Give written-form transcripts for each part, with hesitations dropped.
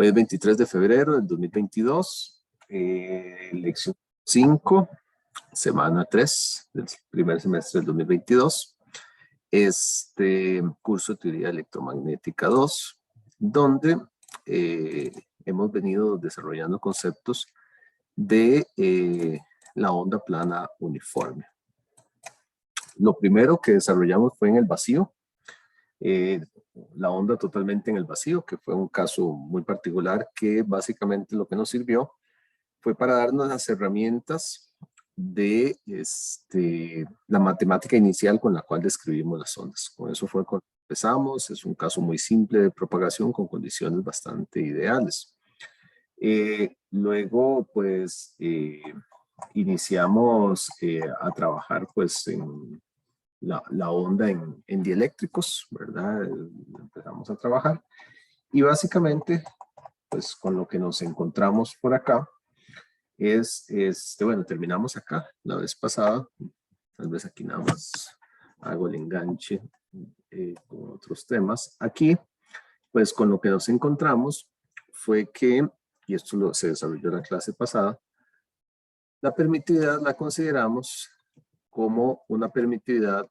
Hoy es 23 de febrero del 2022, lección 5, semana 3 del primer semestre del 2022. Curso de teoría electromagnética 2, donde hemos venido desarrollando conceptos de la onda plana uniforme. Lo primero que desarrollamos fue en el vacío, la onda totalmente en el vacío, que fue un caso muy particular que básicamente lo que nos sirvió fue para darnos las herramientas de la matemática inicial con la cual describimos las ondas. Con eso fue cuando empezamos. Es un caso muy simple de propagación con condiciones bastante ideales. Luego, pues, iniciamos a trabajar, pues, en la onda en dieléctricos, ¿verdad? Empezamos a trabajar y básicamente, pues, con lo que nos encontramos por acá es, bueno, terminamos acá la vez pasada. Tal vez aquí nada más hago el enganche con otros temas. Aquí, pues, con lo que nos encontramos fue que, y esto se desarrolló en la clase pasada, la permitividad la consideramos como una permitividad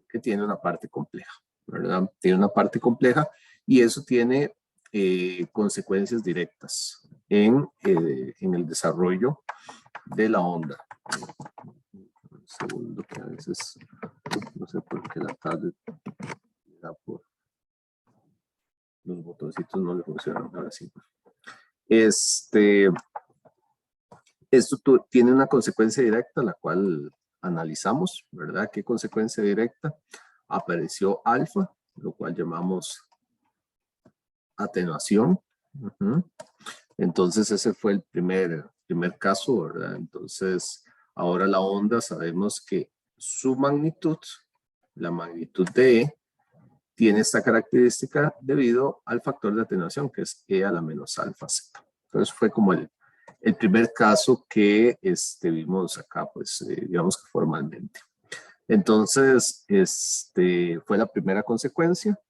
que tiene una parte compleja, ¿verdad? Tiene una parte compleja y eso tiene consecuencias directas en el desarrollo de la onda. Un segundo, que a veces no sé por qué la tablet por los botoncitos no le funcionan. Ahora sí. Esto tiene una consecuencia directa, la cual analizamos, ¿verdad? ¿Qué consecuencia directa? Apareció alfa, lo cual llamamos atenuación. Entonces ese fue el primer caso, ¿verdad? Entonces ahora la onda sabemos que su magnitud, la magnitud de E, tiene esta característica debido al factor de atenuación, que es E a la menos alfa z. Entonces fue como el primer caso que vimos acá, pues digamos que formalmente. Entonces, fue la primera consecuencia.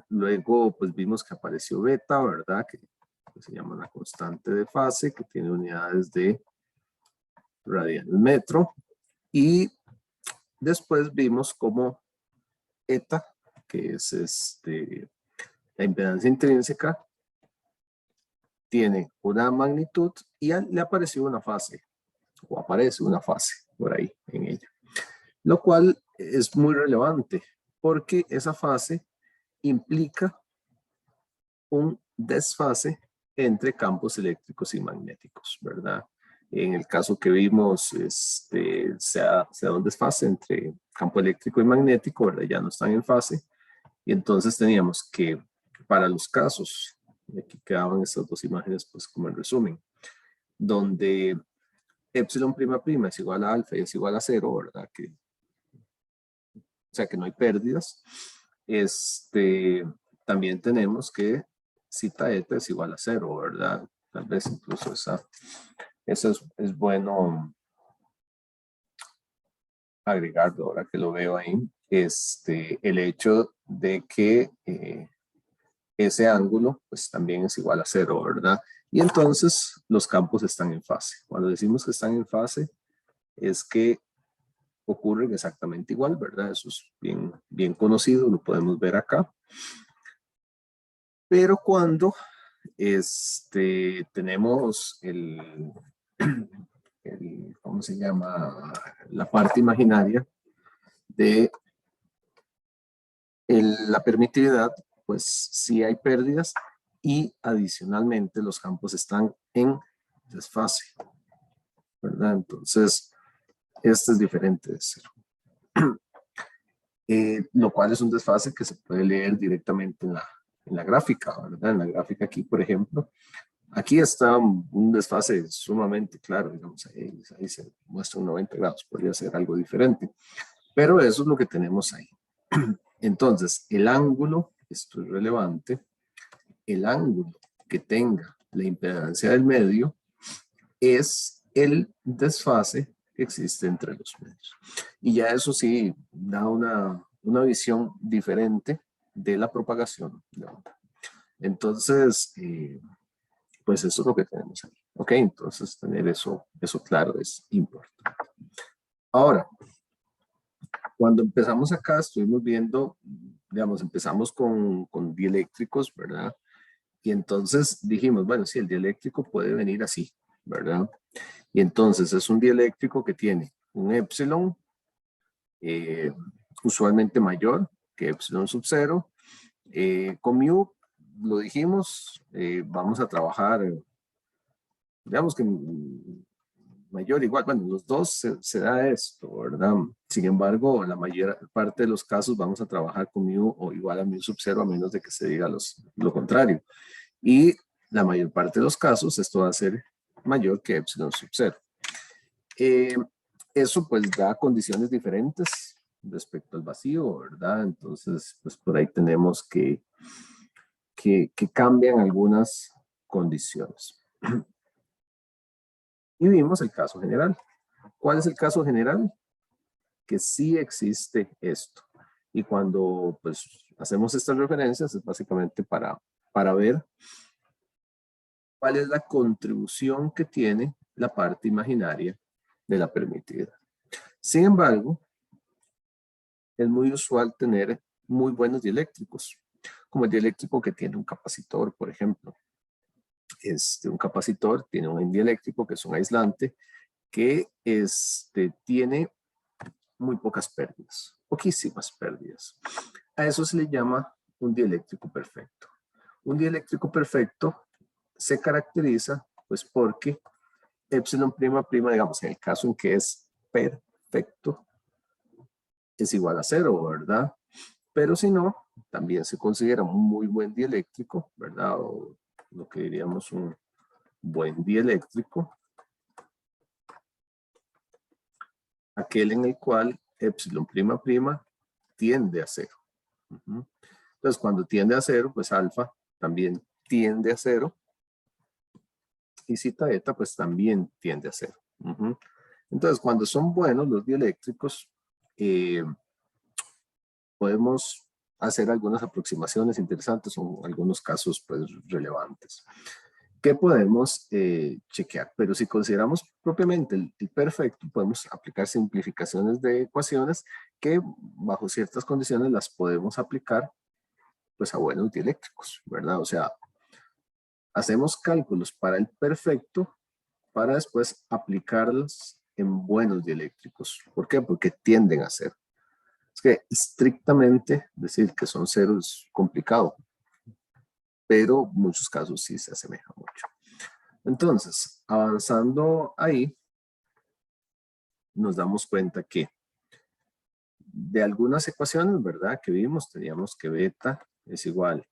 Luego, pues vimos que apareció beta, ¿verdad? Que se llama la constante de fase, que tiene unidades de radian metro. Y después vimos como eta, que es la impedancia intrínseca, tiene una magnitud y le apareció una fase, o aparece una fase por ahí en ella. Lo cual es muy relevante, porque esa fase implica un desfase entre campos eléctricos y magnéticos, ¿verdad? En el caso que vimos, se da un desfase entre campo eléctrico y magnético, ¿verdad? Ya no están en fase. Y entonces teníamos que, para los casos, y aquí quedaban estas dos imágenes, pues como en resumen, donde epsilon prima prima es igual a alfa y es igual a 0, ¿verdad? O sea que no hay pérdidas. También tenemos que zeta eta es igual a 0, ¿verdad? Tal vez incluso eso es bueno agregarlo ahora que lo veo ahí. El hecho de que ese ángulo pues también es igual a 0, ¿verdad? Y entonces los campos están en fase. Cuando decimos que están en fase es que ocurren exactamente igual, ¿verdad? Eso es bien conocido, lo podemos ver acá. Pero cuando tenemos ¿cómo se llama? La parte imaginaria de la permitividad, pues sí hay pérdidas y adicionalmente los campos están en desfase, ¿verdad? Entonces, este es diferente de 0. Lo cual es un desfase que se puede leer directamente en la gráfica, ¿verdad? En la gráfica aquí, por ejemplo, aquí está un desfase sumamente claro, digamos, ahí se muestra un 90 grados, podría ser algo diferente, pero eso es lo que tenemos ahí. Entonces, el ángulo, esto es relevante, el ángulo que tenga la impedancia del medio es el desfase que existe entre los medios. Y ya eso sí da una visión diferente de la propagación de onda. Entonces, pues eso es lo que tenemos ahí. Ok, entonces tener eso claro es importante. Ahora, cuando empezamos acá, estuvimos viendo, digamos, empezamos con dieléctricos, ¿verdad? Y entonces dijimos, bueno, sí, el dieléctrico puede venir así, ¿verdad? Y entonces es un dieléctrico que tiene un epsilon eh, usualmente mayor que epsilon sub 0. Con mu, lo dijimos, vamos a trabajar, digamos que mayor, igual, bueno, los dos se da esto, ¿verdad? Sin embargo, la mayor parte de los casos vamos a trabajar con mu o igual a mu sub 0 a menos de que se diga lo contrario. Y la mayor parte de los casos esto va a ser mayor que epsilon sub 0. Eso pues da condiciones diferentes respecto al vacío, ¿verdad? Entonces, pues por ahí tenemos que cambian algunas condiciones. Y vimos el caso general. ¿Cuál es el caso general? Que sí existe esto. Y cuando pues hacemos estas referencias es básicamente para ver cuál es la contribución que tiene la parte imaginaria de la permitida. Sin embargo, es muy usual tener muy buenos dieléctricos, como el dieléctrico que tiene un capacitor, por ejemplo. Un capacitor tiene un dieléctrico que es un aislante que tiene muy pocas pérdidas, poquísimas pérdidas. A eso se le llama un dieléctrico perfecto. Un dieléctrico perfecto se caracteriza pues porque epsilon prima prima, digamos, en el caso en que es perfecto, es igual a 0, ¿verdad? Pero si no, también se considera un muy buen dieléctrico, ¿verdad? O lo que diríamos un buen dieléctrico, aquel en el cual epsilon prima prima tiende a 0. Entonces, cuando tiende a 0, pues alfa también tiende a 0. Y zeta eta, pues también tiende a 0. Entonces, cuando son buenos los dieléctricos, podemos hacer algunas aproximaciones interesantes o algunos casos pues relevantes que podemos chequear. Pero si consideramos propiamente el perfecto, podemos aplicar simplificaciones de ecuaciones que bajo ciertas condiciones las podemos aplicar pues a buenos dieléctricos, ¿verdad? O sea, hacemos cálculos para el perfecto para después aplicarlos en buenos dieléctricos. ¿Por qué? Porque tienden a ser. Es que estrictamente decir que son ceros es complicado, pero en muchos casos sí se asemeja mucho. Entonces, avanzando ahí, nos damos cuenta que de algunas ecuaciones, ¿verdad? Que vimos, teníamos que beta es igual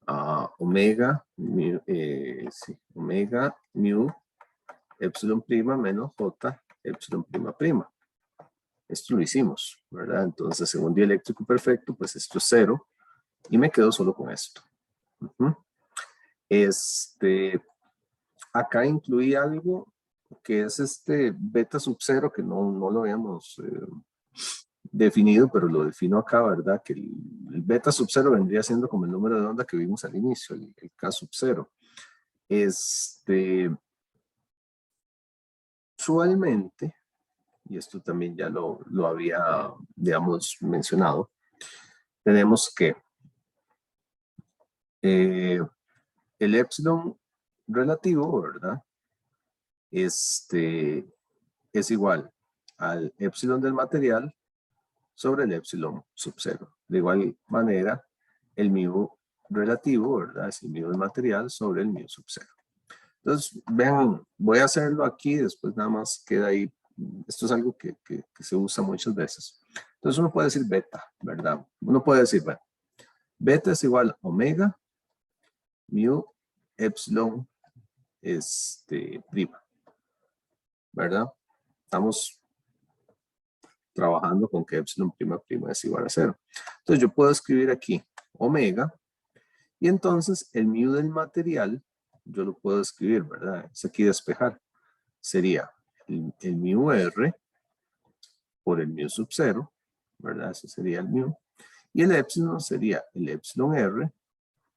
a omega, omega mu, epsilon prima menos j, epsilon prima prima. Esto lo hicimos, ¿verdad? Entonces, en un dieléctrico perfecto, pues esto es 0 y me quedo solo con esto. Acá incluí algo que es beta sub 0, que no lo habíamos definido, pero lo defino acá, ¿verdad? Que el beta sub 0 vendría siendo como el número de onda que vimos al inicio, el K sub 0. Usualmente, y esto también ya lo había, digamos, mencionado, tenemos que el epsilon relativo, ¿verdad? Es igual al epsilon del material sobre el epsilon sub 0. De igual manera, el mu relativo, ¿verdad? Es el mu del material sobre el mu sub 0. Entonces, vean, voy a hacerlo aquí, después nada más queda ahí. Esto es algo que se usa muchas veces. Entonces uno puede decir beta, ¿verdad? Uno puede decir, bueno, beta es igual a omega mu epsilon prima, ¿verdad? Estamos trabajando con que epsilon prima prima es igual a 0. Entonces yo puedo escribir aquí omega y entonces el mu del material yo lo puedo escribir, ¿verdad? Es aquí despejar. Sería el mu r por el mu sub 0, ¿verdad? Ese sería el mu. Y el epsilon sería el epsilon r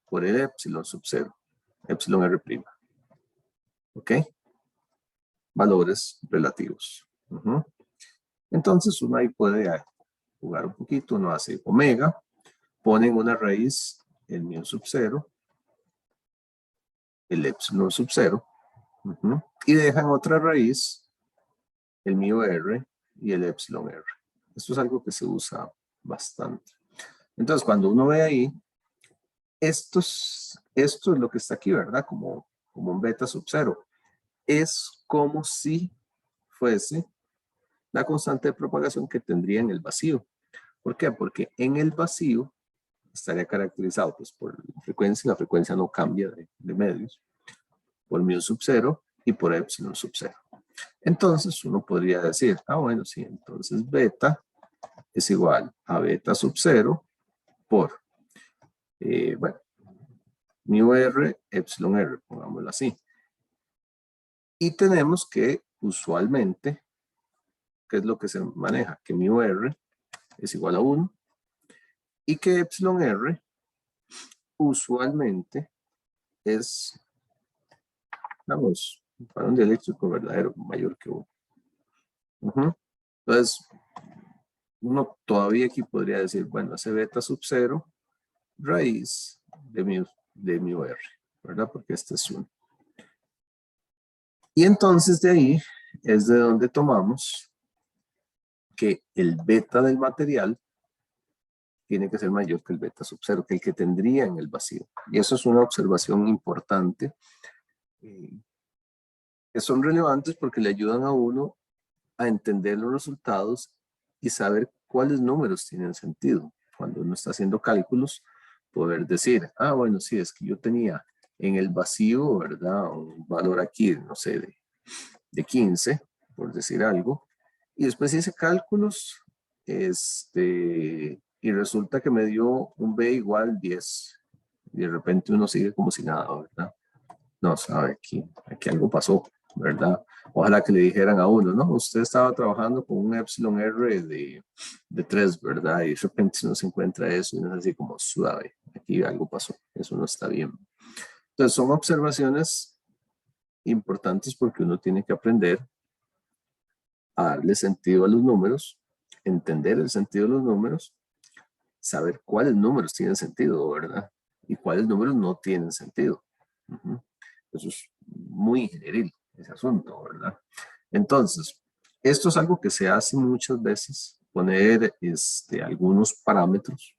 por el epsilon sub 0, epsilon R'. ¿Ok? Valores relativos. Entonces uno ahí puede jugar un poquito, uno hace omega, ponen una raíz, el mu sub 0, el epsilon sub 0, y dejan otra raíz, el mu r y el epsilon r. Esto es algo que se usa bastante. Entonces cuando uno ve ahí, esto es lo que está aquí, ¿verdad? Como un beta sub 0. Es como si fuese la constante de propagación que tendría en el vacío. ¿Por qué? Porque en el vacío estaría caracterizado pues, por la frecuencia no cambia de medios, por mu sub 0 y por epsilon sub 0. Entonces uno podría decir, bueno, sí, entonces beta es igual a beta sub 0 por, bueno, mu r, epsilon r, pongámoslo así. Y tenemos que usualmente, ¿qué es lo que se maneja? Que mu r es igual a 1 y que epsilon r usualmente es, vamos, para un dieléctrico verdadero mayor que 1. Entonces, uno todavía aquí podría decir, bueno, ese beta sub 0 raíz de mu r, ¿verdad? Porque este es 1. Y entonces de ahí es de donde tomamos que el beta del material tiene que ser mayor que el beta sub 0, que el que tendría en el vacío. Y eso es una observación importante, que son relevantes porque le ayudan a uno a entender los resultados y saber cuáles números tienen sentido. Cuando uno está haciendo cálculos, poder decir, bueno, sí, es que yo tenía en el vacío, ¿verdad? Un valor aquí, no sé, de 15, por decir algo, y después hice cálculos, y resulta que me dio un B igual 10, y de repente uno sigue como si nada, ¿verdad? No, sabe, aquí algo pasó, ¿verdad? Ojalá que le dijeran a uno, no, usted estaba trabajando con un epsilon R de 3, ¿verdad? Y de repente uno se encuentra eso y no es así como suave, aquí algo pasó, eso no está bien. Entonces son observaciones importantes porque uno tiene que aprender a darle sentido a los números, entender el sentido de los números, saber cuáles números tienen sentido, ¿verdad? Y cuáles números no tienen sentido. Eso es muy ingenieril, ese asunto, ¿verdad? Entonces, esto es algo que se hace muchas veces, poner algunos parámetros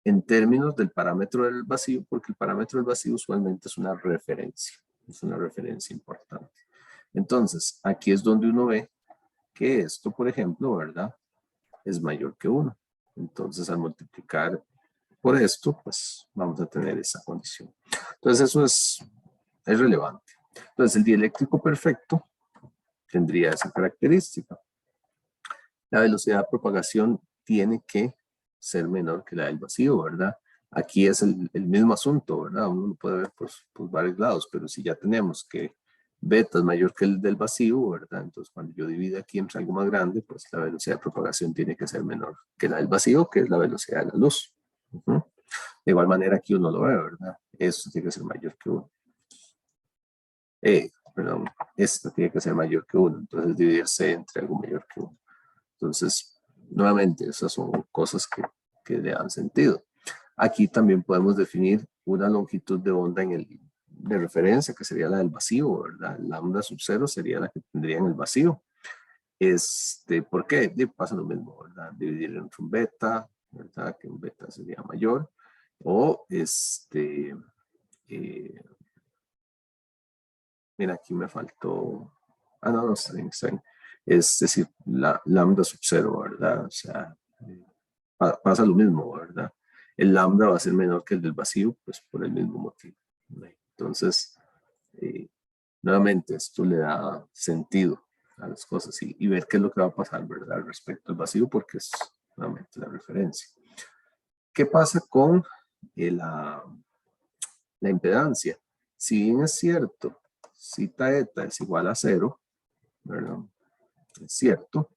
en términos del parámetro del vacío, porque el parámetro del vacío usualmente es una referencia importante. Entonces, aquí es donde uno ve que esto, por ejemplo, ¿verdad? Es mayor que 1. Entonces, al multiplicar por esto, pues vamos a tener esa condición. Entonces, eso es relevante. Entonces, el dieléctrico perfecto tendría esa característica. La velocidad de propagación tiene que ser menor que la del vacío, ¿verdad? Aquí es el mismo asunto, ¿verdad? Uno lo puede ver por varios lados, pero si ya tenemos que beta es mayor que el del vacío, ¿verdad? Entonces, cuando yo divido aquí entre algo más grande, pues la velocidad de propagación tiene que ser menor que la del vacío, que es la velocidad de la luz. De igual manera aquí uno lo ve, ¿verdad? Esto tiene que ser mayor que 1. Perdón, esto tiene que ser mayor que 1. Entonces, dividirse entre algo mayor que 1. Entonces, nuevamente, esas son cosas que le dan sentido. Aquí también podemos definir una longitud de onda de referencia, que sería la del vacío, ¿verdad? Lambda sub 0 sería la que tendría en el vacío. ¿Por qué? Pasa lo mismo, ¿verdad? Dividir entre un beta, ¿verdad? Que un beta sería mayor. O mira, aquí me faltó. No, está bien, está bien. Es decir, la lambda sub 0, ¿verdad? O sea, pasa lo mismo, ¿verdad? El lambda va a ser menor que el del vacío, pues por el mismo motivo. Entonces, nuevamente, esto le da sentido a las cosas y ver qué es lo que va a pasar, ¿verdad? Respecto al vacío, porque es nuevamente la referencia. ¿Qué pasa con la impedancia? Si bien es cierto, si eta es igual a 0, ¿verdad? Es cierto.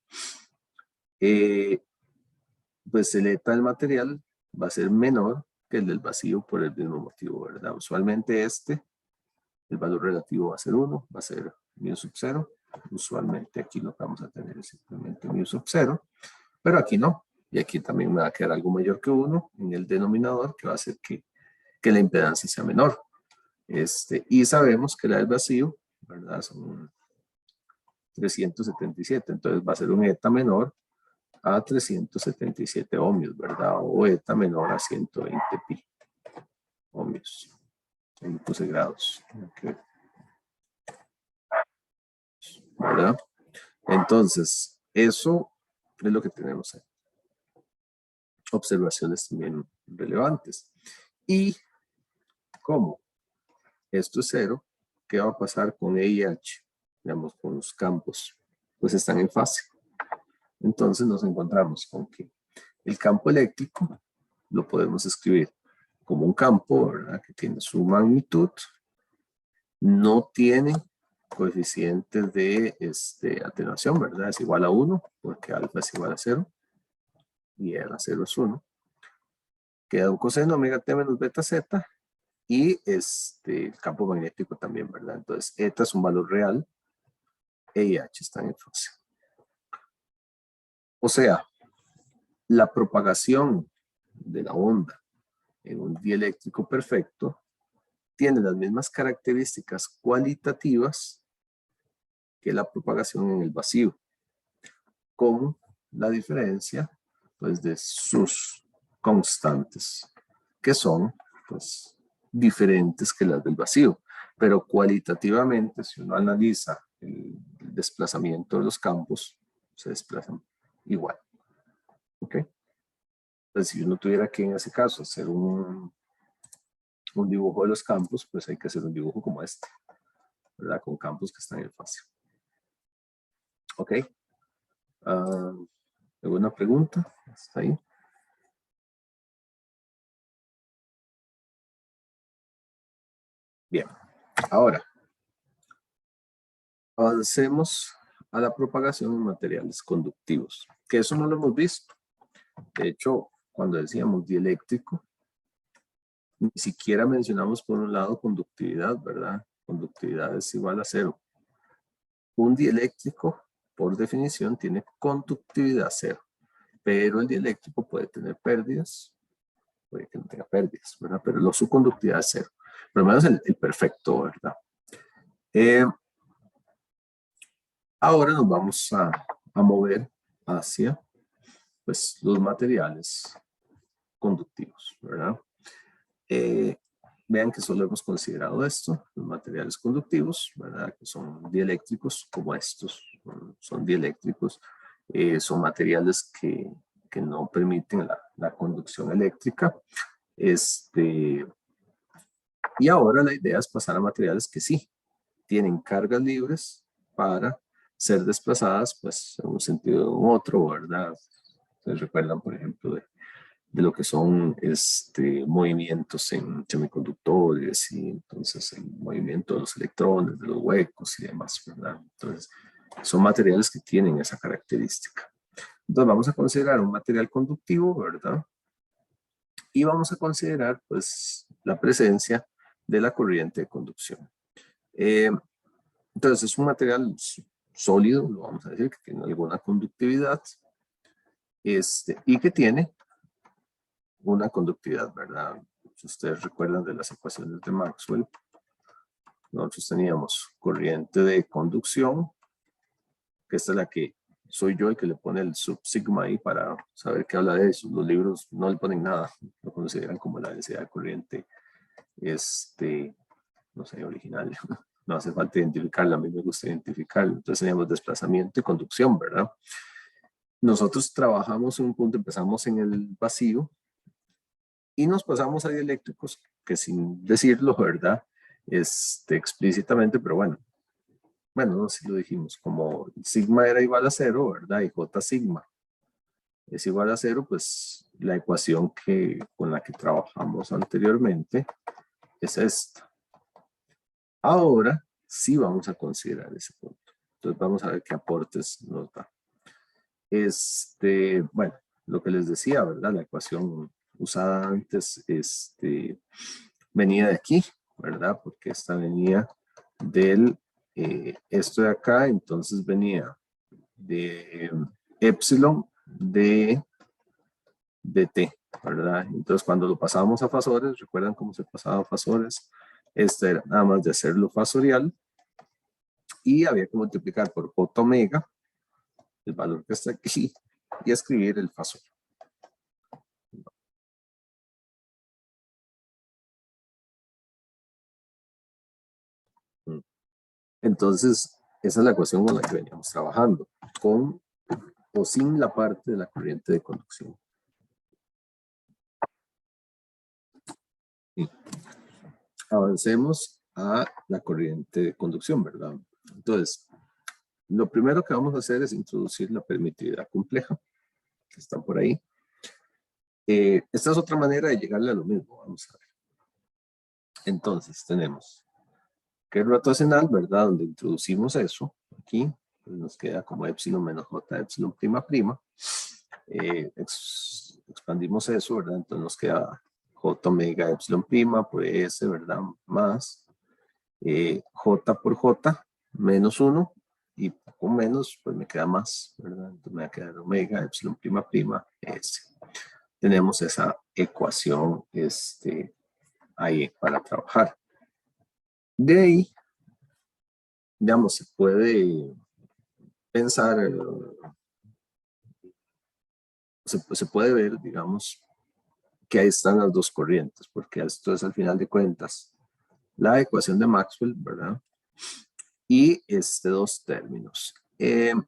Pues el eta del material va a ser menor que el del vacío por el mismo motivo, ¿verdad? Usualmente el valor relativo va a ser 1, va a ser mu sub 0. Usualmente aquí lo que vamos a tener es simplemente mu sub 0, pero aquí no. Y aquí también me va a quedar algo mayor que 1 en el denominador, que va a hacer que la impedancia sea menor. Y sabemos que la del vacío, ¿verdad? Son 377, entonces va a ser un eta menor a 377 ohmios, ¿verdad? O eta menor a 120 pi ohmios. Ahí puse grados. Okay. ¿Verdad? Entonces, eso es lo que tenemos ahí. Observaciones también relevantes. Y como esto es 0, ¿qué va a pasar con E y H? Digamos, con los campos. Pues están en fase. Entonces nos encontramos con que el campo eléctrico lo podemos escribir como un campo, ¿verdad? Que tiene su magnitud, no tiene coeficientes de atenuación, ¿verdad? Es igual a 1, porque alfa es igual a 0, y el a 0 es 1. Queda un coseno omega t menos beta z, y el campo magnético también, ¿verdad? Entonces, eta es un valor real, E y H están en fase. O sea, la propagación de la onda en un dieléctrico perfecto tiene las mismas características cualitativas que la propagación en el vacío, con la diferencia pues, de sus constantes, que son pues, diferentes que las del vacío. Pero cualitativamente, si uno analiza el desplazamiento de los campos, se desplazan igual. ¿Ok? Entonces, si uno tuviera que en ese caso hacer un dibujo de los campos, pues hay que hacer un dibujo como este, ¿verdad? Con campos que están en fase. ¿Ok? ¿Alguna pregunta? ¿Hasta ahí? Bien, ahora avancemos a la propagación en materiales conductivos, que eso no lo hemos visto. De hecho, cuando decíamos dieléctrico, ni siquiera mencionamos por un lado conductividad, ¿verdad? Conductividad es igual a 0. Un dieléctrico, por definición, tiene conductividad 0, pero el dieléctrico puede tener pérdidas, puede que no tenga pérdidas, ¿verdad? Pero su conductividad es 0. Por lo menos el perfecto, ¿verdad? Ahora nos vamos a mover hacia pues, los materiales conductivos, ¿verdad? Vean que solo hemos considerado esto, los materiales conductivos, ¿verdad? Que son dieléctricos como estos, son dieléctricos, son materiales que no permiten la conducción eléctrica. Y ahora la idea es pasar a materiales que sí tienen cargas libres para ser desplazadas pues en un sentido u otro, ¿verdad? Ustedes recuerdan, por ejemplo, de lo que son movimientos en semiconductores y entonces el movimiento de los electrones, de los huecos y demás, ¿verdad? Entonces, son materiales que tienen esa característica. Entonces, vamos a considerar un material conductivo, ¿verdad? Y vamos a considerar, pues, la presencia de la corriente de conducción. Entonces, es un material sólido, lo vamos a decir, que tiene alguna conductividad y que tiene una conductividad, ¿verdad? Si ustedes recuerdan de las ecuaciones de Maxwell, nosotros teníamos corriente de conducción, que esta es la que soy yo el que le pone el sub sigma ahí para saber qué habla de eso. Los libros no le ponen nada, lo consideran como la densidad de corriente, no sé, original. No hace falta identificarla, a mí me gusta identificarla. Entonces teníamos desplazamiento y conducción, ¿verdad? Nosotros trabajamos en un punto, empezamos en el vacío y nos pasamos a dieléctricos, que sin decirlo, ¿verdad? Explícitamente, pero bueno, no sé si lo dijimos, como sigma era igual a 0, ¿verdad? Y J sigma es igual a 0, pues la ecuación con la que trabajamos anteriormente es esta. Ahora sí vamos a considerar ese punto. Entonces vamos a ver qué aportes nos da. Bueno, lo que les decía, ¿verdad? La ecuación usada antes venía de aquí, ¿verdad? Porque esta venía del, esto de acá, entonces venía de epsilon de t, ¿verdad? Entonces cuando lo pasábamos a fasores, ¿recuerdan cómo se pasaba a fasores? Este era nada más de hacerlo fasorial y había que multiplicar por j omega, el valor que está aquí, y escribir el fasor. Entonces, esa es la ecuación con la que veníamos trabajando, con o sin la parte de la corriente de conducción. Sí. Avancemos a la corriente de conducción, ¿verdad? Entonces, lo primero que vamos a hacer es introducir la permitividad compleja, que está por ahí. Esta es otra manera de llegarle a lo mismo, vamos a ver. Entonces, tenemos que el rotacional, ¿verdad? Donde introducimos eso, aquí, pues nos queda como epsilon menos j epsilon prima prima. Expandimos eso, ¿verdad? Entonces nos queda j omega epsilon prima por s, ¿verdad? Más j por j menos 1 y con menos, pues me queda más, ¿verdad? Entonces me va a quedar omega epsilon prima prima s. Tenemos esa ecuación ahí para trabajar. De ahí, digamos, se puede pensar, se puede ver, digamos, que ahí están las dos corrientes, porque esto es al final de cuentas la ecuación de Maxwell, ¿verdad? Y dos términos. El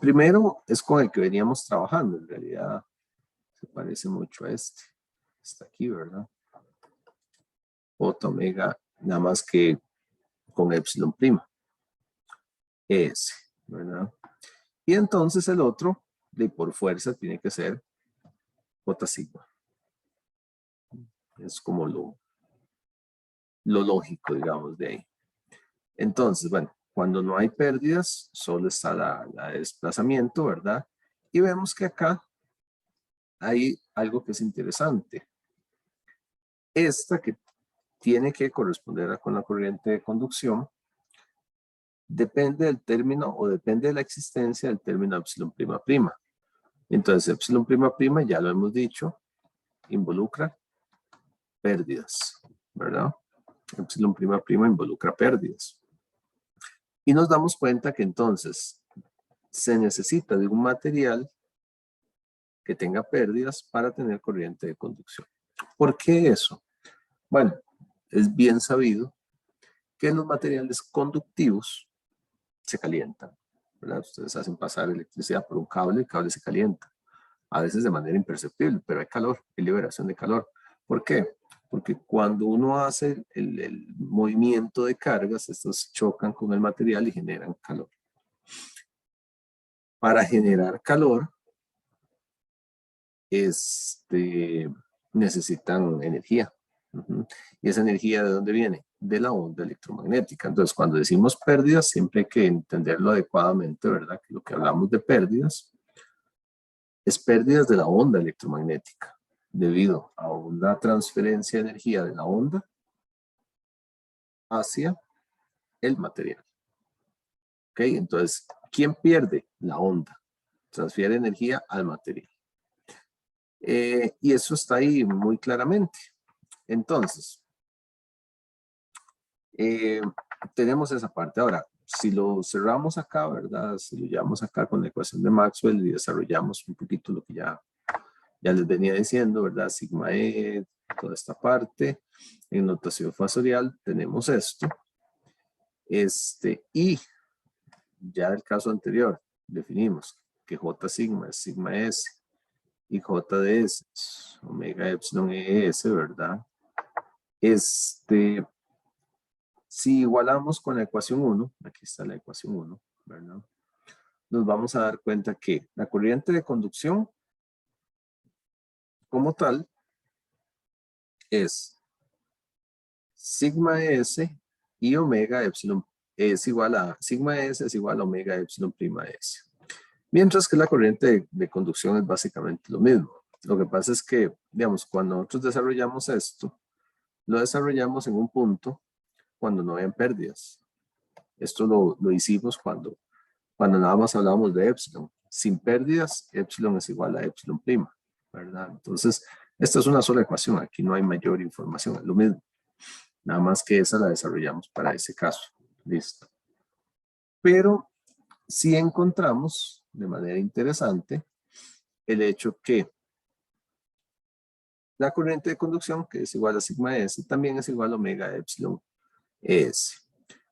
primero es con el que veníamos trabajando, en realidad se parece mucho a este. Está aquí, ¿verdad? J omega, nada más que con epsilon prima. S, ¿verdad? Y entonces el otro, de por fuerza, tiene que ser J sigma. Es como lo lógico, digamos, de ahí. Entonces, bueno, cuando no hay pérdidas, solo está la desplazamiento, ¿verdad? Y vemos que acá hay algo que es interesante. Esta que tiene que corresponder con la corriente de conducción depende del término o depende de la existencia del término epsilon prima prima. Entonces, epsilon prima prima, ya lo hemos dicho, involucra pérdidas, ¿verdad? Epsilon prima prima involucra pérdidas. Y nos damos cuenta que entonces se necesita de un material que tenga pérdidas para tener corriente de conducción. ¿Por qué eso? Bueno, es bien sabido que los materiales conductivos se calientan, ¿verdad? Ustedes hacen pasar electricidad por un cable, el cable se calienta, a veces de manera imperceptible, pero hay calor, hay liberación de calor. ¿Por qué? Porque cuando uno hace el movimiento de cargas, estos chocan con el material y generan calor. Para generar calor, necesitan energía. ¿Y esa energía de dónde viene? De la onda electromagnética. Entonces, cuando decimos pérdidas, siempre hay que entenderlo adecuadamente, ¿verdad? Que lo que hablamos de pérdidas es pérdidas de la onda electromagnética, debido a una transferencia de energía de la onda hacia el material. ¿Ok? Entonces, ¿quién pierde? La onda. Transfiere energía al material. Y eso está ahí muy claramente. Entonces, tenemos esa parte. Ahora, si lo cerramos acá, ¿verdad? Si lo llevamos acá con la ecuación de Maxwell y desarrollamos un poquito lo que ya les venía diciendo, ¿verdad? Sigma E, toda esta parte. En notación fasorial tenemos esto. Y ya del caso anterior, definimos que J sigma es sigma S y J de S es omega epsilon ES, ¿verdad? Si igualamos con la ecuación 1, aquí está la ecuación 1, ¿verdad? Nos vamos a dar cuenta que la corriente de conducción como tal es sigma S y omega epsilon es igual a, sigma S es igual a omega epsilon prima S. Mientras que la corriente de conducción es básicamente lo mismo. Lo que pasa es que, digamos, cuando nosotros desarrollamos esto, lo desarrollamos en un punto cuando no habían pérdidas. Esto lo hicimos cuando nada más hablábamos de epsilon. Sin pérdidas, epsilon es igual a epsilon prima, ¿verdad? Entonces, esta es una sola ecuación. Aquí no hay mayor información, es lo mismo. Nada más que esa la desarrollamos para ese caso. Listo. Pero sí encontramos de manera interesante el hecho que la corriente de conducción, que es igual a sigma S, también es igual a omega epsilon S.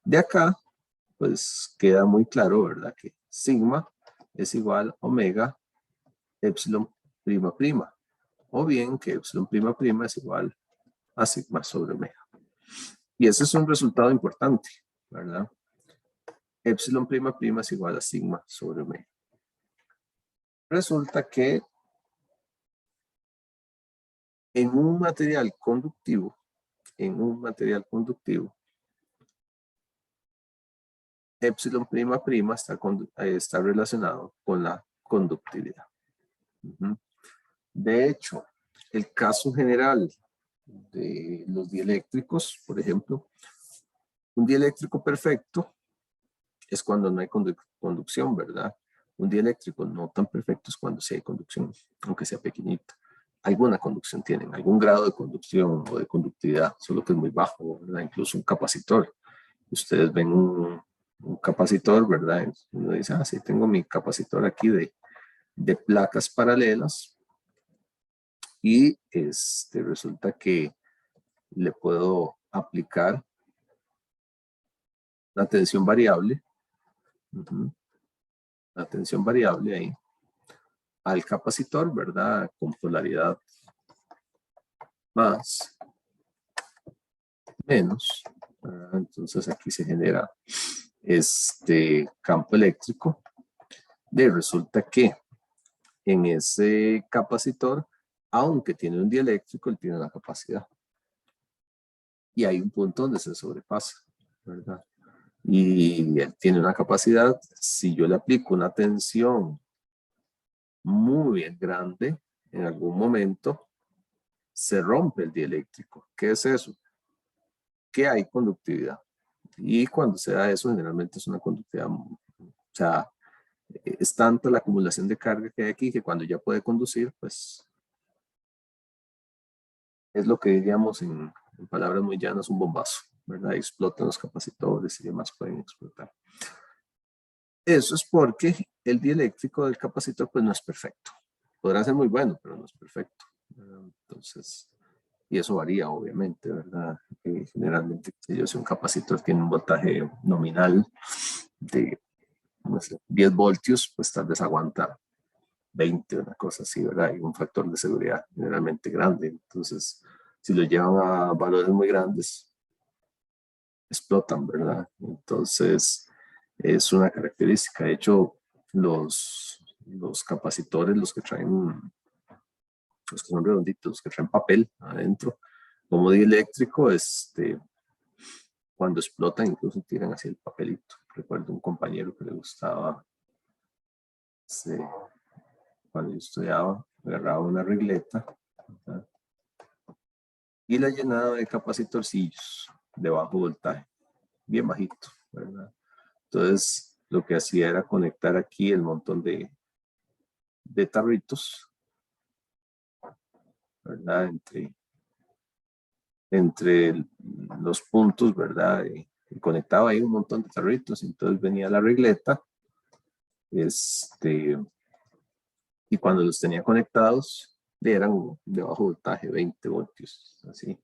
De acá, pues queda muy claro, ¿verdad? Que sigma es igual a omega epsilon prima prima, o bien que epsilon prima prima es igual a sigma sobre omega. Y ese es un resultado importante, ¿verdad? Epsilon prima prima es igual a sigma sobre omega. Resulta que en un material conductivo, epsilon prima prima está relacionado con la conductividad. De hecho, el caso general de los dieléctricos, por ejemplo, un dieléctrico perfecto es cuando no hay conducción, ¿verdad? Un dieléctrico no tan perfecto es cuando sí hay conducción, aunque sea pequeñita. Alguna conducción tienen, algún grado de conducción o de conductividad, solo que es muy bajo, ¿verdad? Incluso un capacitor. Ustedes ven un capacitor, ¿verdad? Uno dice, ah, sí, tengo mi capacitor aquí de placas paralelas y resulta que le puedo aplicar la tensión variable, la tensión variable ahí, al capacitor, ¿verdad? Con polaridad más, menos, ¿verdad? Entonces aquí se genera este campo eléctrico. Resulta que en ese capacitor, aunque tiene un dieléctrico, él tiene una capacidad. Y hay un punto donde se sobrepasa, ¿verdad? Y él tiene una capacidad, si yo le aplico una tensión muy grande, en algún momento se rompe el dieléctrico. ¿Qué es eso? Que hay conductividad. Y cuando se da eso, generalmente es una conductividad, o sea, es tanta la acumulación de carga que hay aquí que cuando ya puede conducir, pues es lo que diríamos en palabras muy llanas, un bombazo, ¿verdad? Explotan los capacitores y demás pueden explotar. Eso es porque el dieléctrico del capacitor pues no es perfecto. Podrá ser muy bueno, pero no es perfecto. Entonces, y eso varía obviamente, ¿verdad? Generalmente, si un capacitor tiene un voltaje nominal de no sé, 10 voltios, pues tal vez aguanta 20, una cosa así, ¿verdad? Y un factor de seguridad generalmente grande. Entonces, si lo llevan a valores muy grandes, explotan, ¿verdad? Entonces, es una característica. De hecho, los capacitores, los que son redonditos, los que traen papel adentro, como dieléctrico, cuando explotan incluso tiran así el papelito. Recuerdo un compañero que le gustaba, cuando yo estudiaba, agarraba una regleta, ¿verdad? Y la llenaba de capacitorcillos de bajo voltaje, bien bajito, ¿verdad? Entonces, lo que hacía era conectar aquí el montón de tarritos, ¿verdad? Entre los puntos, ¿verdad? Y conectaba ahí un montón de tarritos, entonces venía la regleta, y cuando los tenía conectados, eran de bajo voltaje, 20 voltios, así.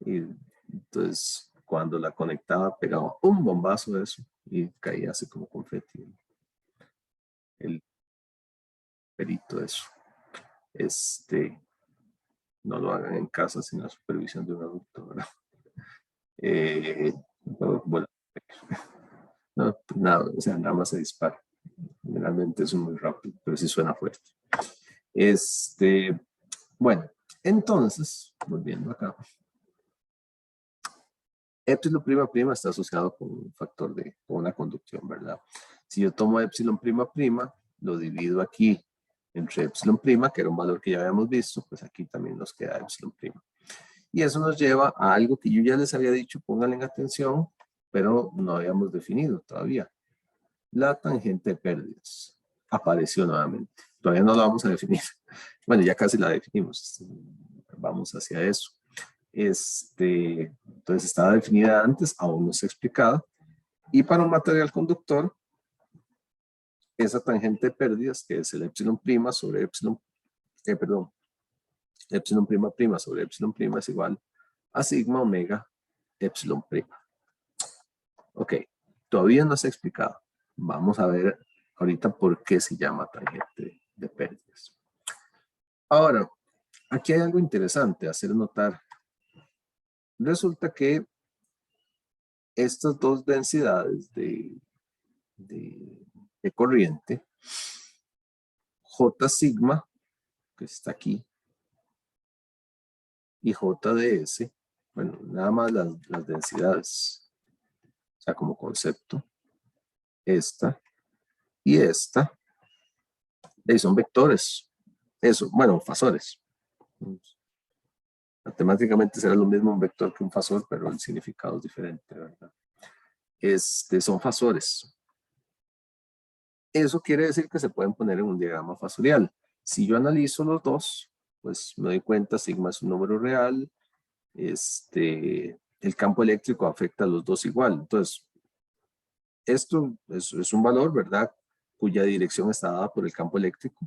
Y entonces, cuando la conectaba, pegaba un bombazo de eso y caía así como confeti el perito de eso. No lo hagan en casa sin la supervisión de un adulto, ¿verdad? Bueno, no, pues nada, o sea, nada más se dispara. Generalmente es muy rápido, pero sí suena fuerte. Bueno, entonces, volviendo acá, epsilon prima prima está asociado con un factor con una conducción, ¿verdad? Si yo tomo epsilon prima prima, lo divido aquí entre epsilon prima, que era un valor que ya habíamos visto, pues aquí también nos queda epsilon prima. Y eso nos lleva a algo que yo ya les había dicho, pónganle en atención, pero no habíamos definido todavía. La tangente de pérdidas apareció nuevamente. Todavía no la vamos a definir. Bueno, ya casi la definimos. Vamos hacia eso. Entonces estaba definida antes, aún no está explicada. Y para un material conductor, esa tangente de pérdidas, que es el epsilon prima sobre epsilon, epsilon prima prima sobre epsilon prima es igual a sigma omega epsilon prima. Ok, todavía no se ha explicado. Vamos a ver ahorita por qué se llama tangente de pérdidas. Ahora, aquí hay algo interesante a hacer notar. Resulta que estas dos densidades de corriente, J sigma, que está aquí, y JDS, bueno, nada más las densidades, o sea, como concepto, esta y esta, y son vectores, eso, bueno, fasores. Matemáticamente será lo mismo un vector que un fasor, pero el significado es diferente, ¿verdad? Son fasores. Eso quiere decir que se pueden poner en un diagrama fasorial. Si yo analizo los dos, pues me doy cuenta, sigma es un número real, el campo eléctrico afecta a los dos igual. Entonces, esto es un valor, ¿verdad? Cuya dirección está dada por el campo eléctrico.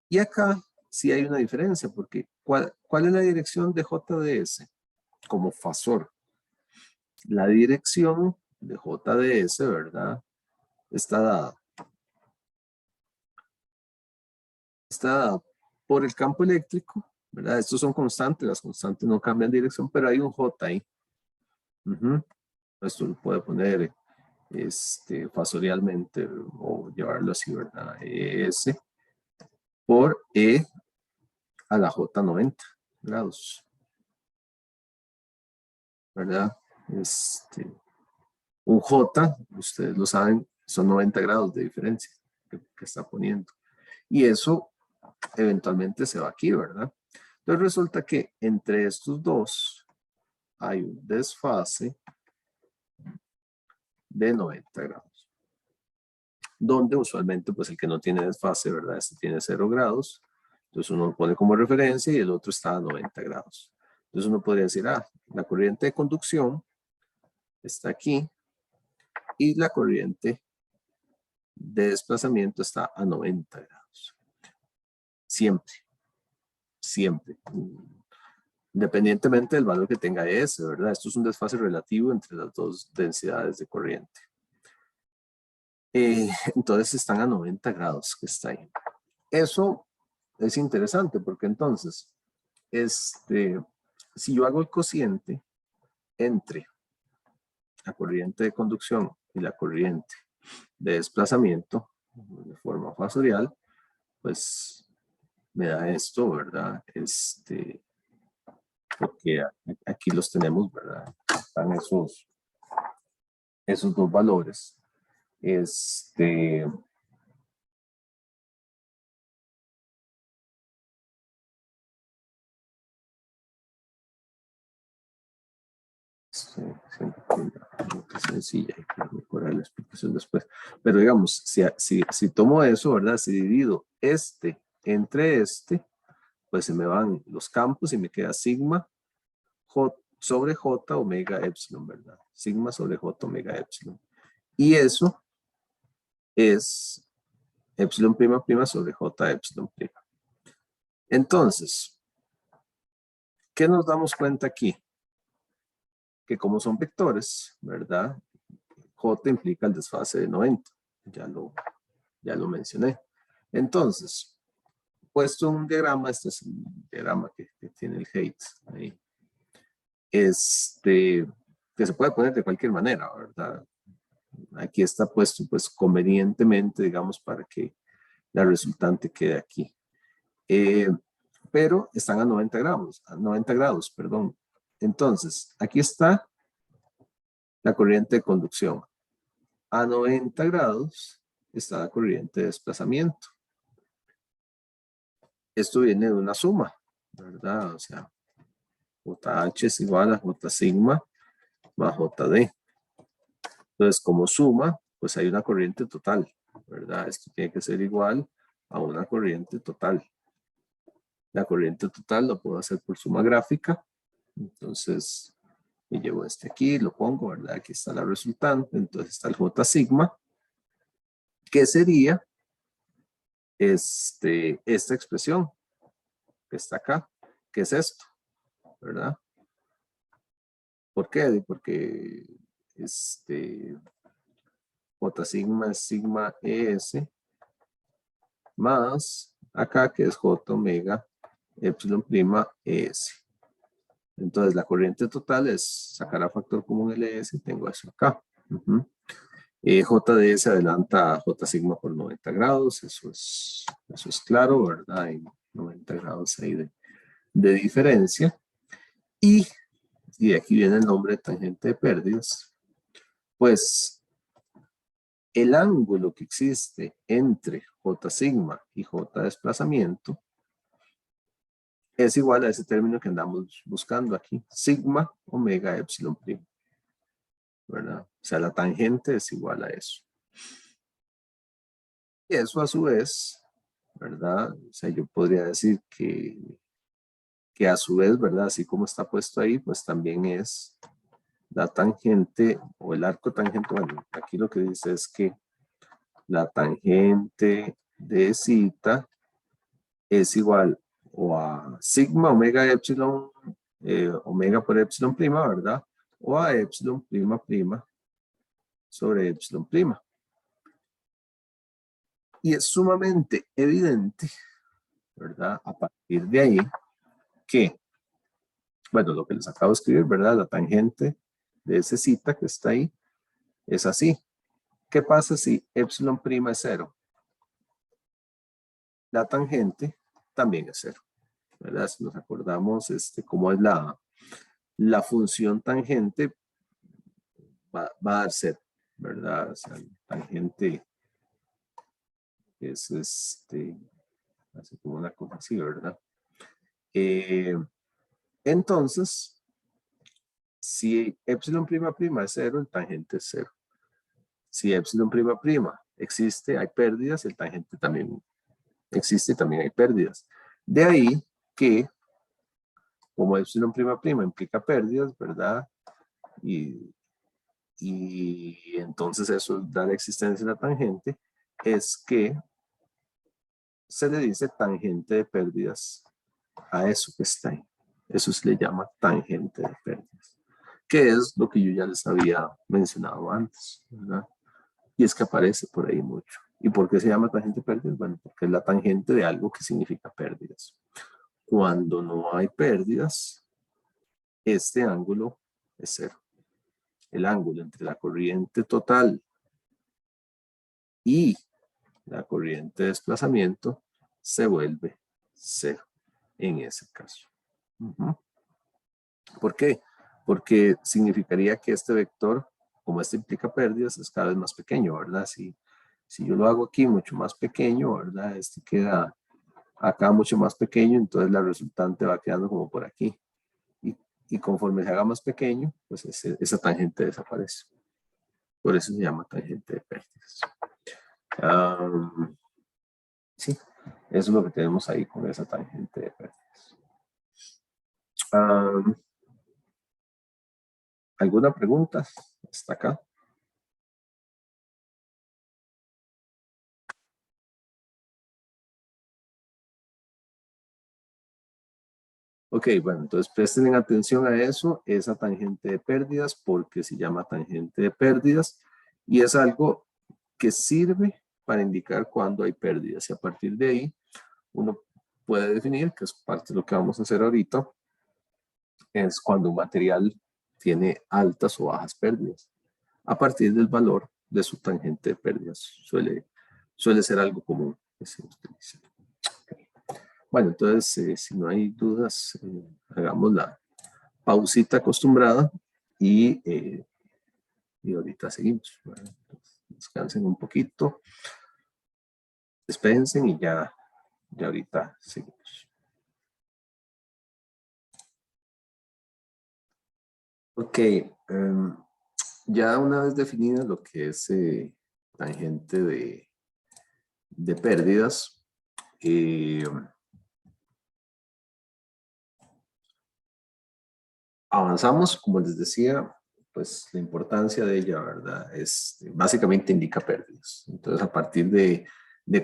Y acá sí hay una diferencia, porque ¿cuál es la dirección de JDS como fasor? La dirección de JDS, ¿verdad? Está dada por el campo eléctrico, ¿verdad? Estos son constantes, las constantes no cambian de dirección, pero hay un J ahí. Esto lo puede poner fasorialmente o llevarlo así, ¿verdad? S por E a la J 90 grados, ¿verdad? Un J, ustedes lo saben, son 90 grados de diferencia que está poniendo. Y eso eventualmente se va aquí, ¿verdad? Entonces resulta que entre estos dos hay un desfase de 90 grados. Donde usualmente pues el que no tiene desfase, ¿verdad? Este tiene 0 grados. Entonces uno lo pone como referencia y el otro está a 90 grados. Entonces uno podría decir, la corriente de conducción está aquí y la corriente de desplazamiento está a 90 grados. Siempre, siempre. Independientemente del valor que tenga S, ¿verdad? Esto es un desfase relativo entre las dos densidades de corriente. Entonces están a 90 grados que está ahí. Eso es interesante porque entonces, si yo hago el cociente entre la corriente de conducción y la corriente de desplazamiento de forma fasorial, pues me da esto, ¿verdad? Porque aquí los tenemos, ¿verdad? Están esos dos valores. Sencilla y para mejorar la explicación después. Pero digamos, si tomo eso, ¿verdad? Si divido entre pues se me van los campos y me queda sigma J sobre J omega epsilon, ¿verdad? Sigma sobre J omega epsilon. Y eso es epsilon prima prima sobre J epsilon prima. Entonces, ¿qué nos damos cuenta aquí? Que como son vectores, ¿verdad? J implica el desfase de 90. Ya lo mencioné. Entonces, puesto un diagrama, este es el diagrama que tiene el Haidt ahí. Que se puede poner de cualquier manera, ¿verdad? Aquí está puesto pues convenientemente, digamos, para que la resultante quede aquí. Pero están a 90 grados, perdón. Entonces, aquí está la corriente de conducción. A 90 grados está la corriente de desplazamiento. Esto viene de una suma, ¿verdad? O sea, JH es igual a J sigma más JD. Entonces, como suma, pues hay una corriente total, ¿verdad? Esto tiene que ser igual a una corriente total. La corriente total lo puedo hacer por suma gráfica. Entonces, me llevo este aquí, lo pongo, ¿verdad? Aquí está la resultante. Entonces está el J sigma, que sería esta expresión que está acá, que es esto, ¿verdad? ¿Por qué? Porque J sigma es sigma ES más acá que es J omega epsilon prima ES. Entonces la corriente total es sacar a factor común LS y tengo eso acá. JD se adelanta a J sigma por 90 grados, eso es claro, ¿verdad? Hay 90 grados ahí de diferencia. Y de aquí viene el nombre de tangente de pérdidas. Pues el ángulo que existe entre J sigma y J desplazamiento es igual a ese término que andamos buscando aquí, sigma omega epsilon primo, ¿verdad? O sea, la tangente es igual a eso. Y eso a su vez, ¿verdad? O sea, yo podría decir que a su vez, ¿verdad? Así como está puesto ahí, pues también es la tangente o el arco tangente. Bueno, aquí lo que dice es que la tangente de zeta es igual o a sigma omega epsilon, omega por epsilon prima, ¿verdad? O a epsilon prima prima sobre epsilon prima. Y es sumamente evidente, ¿verdad? A partir de ahí que, bueno, lo que les acabo de escribir, ¿verdad? La tangente de ese zeta que está ahí es así. ¿Qué pasa si epsilon prima es 0? La tangente también es 0, ¿verdad? Si nos acordamos cómo es la función tangente, va a dar 0, ¿verdad? O sea, la tangente es así como una cosa así, ¿verdad? Entonces, si epsilon prima prima es 0, el tangente es 0. Si epsilon prima prima existe, hay pérdidas, el tangente también existe y también hay pérdidas. De ahí que, como epsilon prima prima implica pérdidas, ¿verdad? Y entonces eso da la existencia de la tangente, es que se le dice tangente de pérdidas a eso que está ahí. Eso se le llama tangente de pérdidas, que es lo que yo ya les había mencionado antes, ¿verdad? Y es que aparece por ahí mucho. ¿Y por qué se llama tangente de pérdidas? Bueno, porque es la tangente de algo que significa pérdidas. Cuando no hay pérdidas, este ángulo es 0. El ángulo entre la corriente total y la corriente de desplazamiento se vuelve 0 en ese caso. ¿Por qué? Porque significaría que este vector, como este implica pérdidas, es cada vez más pequeño, ¿verdad? Si yo lo hago aquí mucho más pequeño, ¿verdad? Este queda acá mucho más pequeño, entonces la resultante va quedando como por aquí. Y conforme se haga más pequeño, pues esa tangente desaparece. Por eso se llama tangente de pérdidas. Sí, eso es lo que tenemos ahí con esa tangente de pérdidas. ¿Alguna pregunta hasta acá? Ok, bueno, entonces presten atención a eso, esa tangente de pérdidas, porque se llama tangente de pérdidas y es algo que sirve para indicar cuándo hay pérdidas. Y a partir de ahí, uno puede definir, que es parte de lo que vamos a hacer ahorita, es cuando un material tiene altas o bajas pérdidas. A partir del valor de su tangente de pérdidas, suele ser algo común que se utiliza. Okay. Bueno, entonces, si no hay dudas, hagamos la pausita acostumbrada y ahorita seguimos. Bueno, descansen un poquito. Despensen y ya ahorita seguimos. Ok, ya una vez definida lo que es tangente de pérdidas, avanzamos, como les decía, pues la importancia de ella, ¿verdad? Es básicamente indica pérdidas. Entonces, a partir de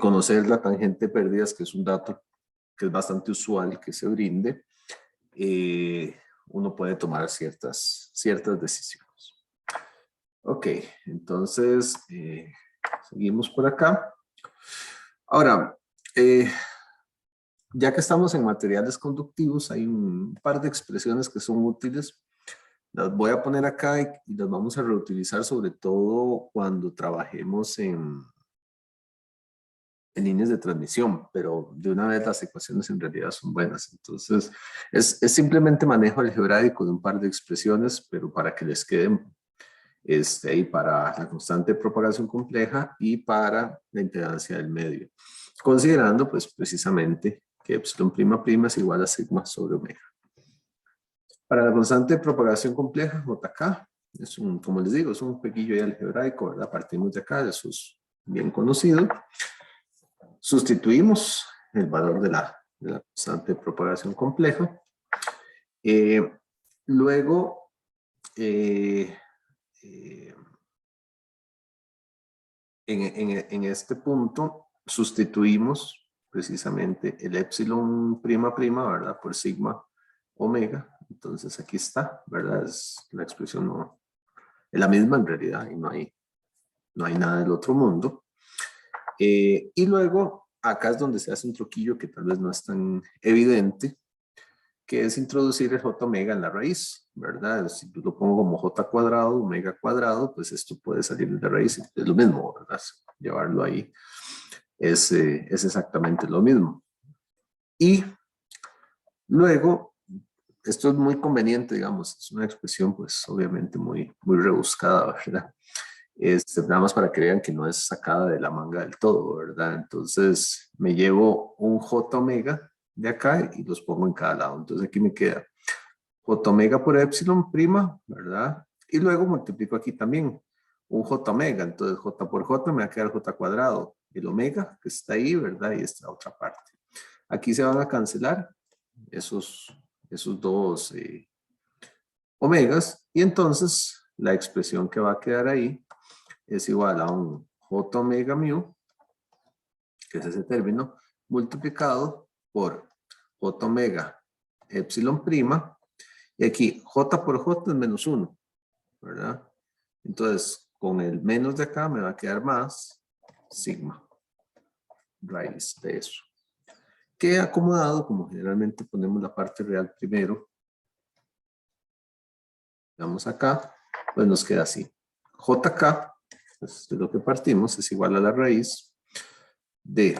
conocer la tangente de pérdidas, que es un dato que es bastante usual que se brinde, uno puede tomar ciertas decisiones. Ok, entonces seguimos por acá. Ahora, ya que estamos en materiales conductivos, hay un par de expresiones que son útiles. Las voy a poner acá y las vamos a reutilizar sobre todo cuando trabajemos en líneas de transmisión, pero de una vez las ecuaciones en realidad son buenas. Entonces, es simplemente manejo algebraico de un par de expresiones, pero para que les queden ahí para la constante de propagación compleja y para la impedancia del medio, considerando pues precisamente que epsilon prima prima es igual a sigma sobre omega. Para la constante de propagación compleja, JK, es como les digo, es un jueguillo algebraico, ¿verdad? Partimos de acá, eso es bien conocido. Sustituimos el valor de la constante de propagación compleja. Luego, en este punto, sustituimos precisamente el epsilon prima prima, ¿verdad? Por sigma omega. Entonces aquí está, ¿verdad? Es la expresión no, es la misma en realidad y no hay nada del otro mundo. Y luego, acá es donde se hace un truquillo que tal vez no es tan evidente, que es introducir el j omega en la raíz, ¿verdad? Si yo lo pongo como j cuadrado, omega cuadrado, pues esto puede salir de la raíz, es lo mismo, ¿verdad? Llevarlo ahí es exactamente lo mismo. Y luego, esto es muy conveniente, digamos, es una expresión pues obviamente muy rebuscada, ¿verdad? Nada más para que vean que no es sacada de la manga del todo, ¿verdad? Entonces me llevo un j omega de acá y los pongo en cada lado. Entonces aquí me queda j omega por epsilon prima, ¿verdad? Y luego multiplico aquí también un j omega. Entonces j por j me va a quedar j cuadrado. El omega que está ahí, ¿verdad? Y esta otra parte. Aquí se van a cancelar esos dos omegas. Y entonces la expresión que va a quedar ahí es igual a un j omega mu, que es ese término, multiplicado por j omega epsilon prima, y aquí j por j es menos 1, ¿verdad? Entonces, con el menos de acá me va a quedar más sigma, raíz de eso. Que acomodado, como generalmente ponemos la parte real primero, vamos acá, pues nos queda así. JK, pues de lo que partimos, es igual a la raíz de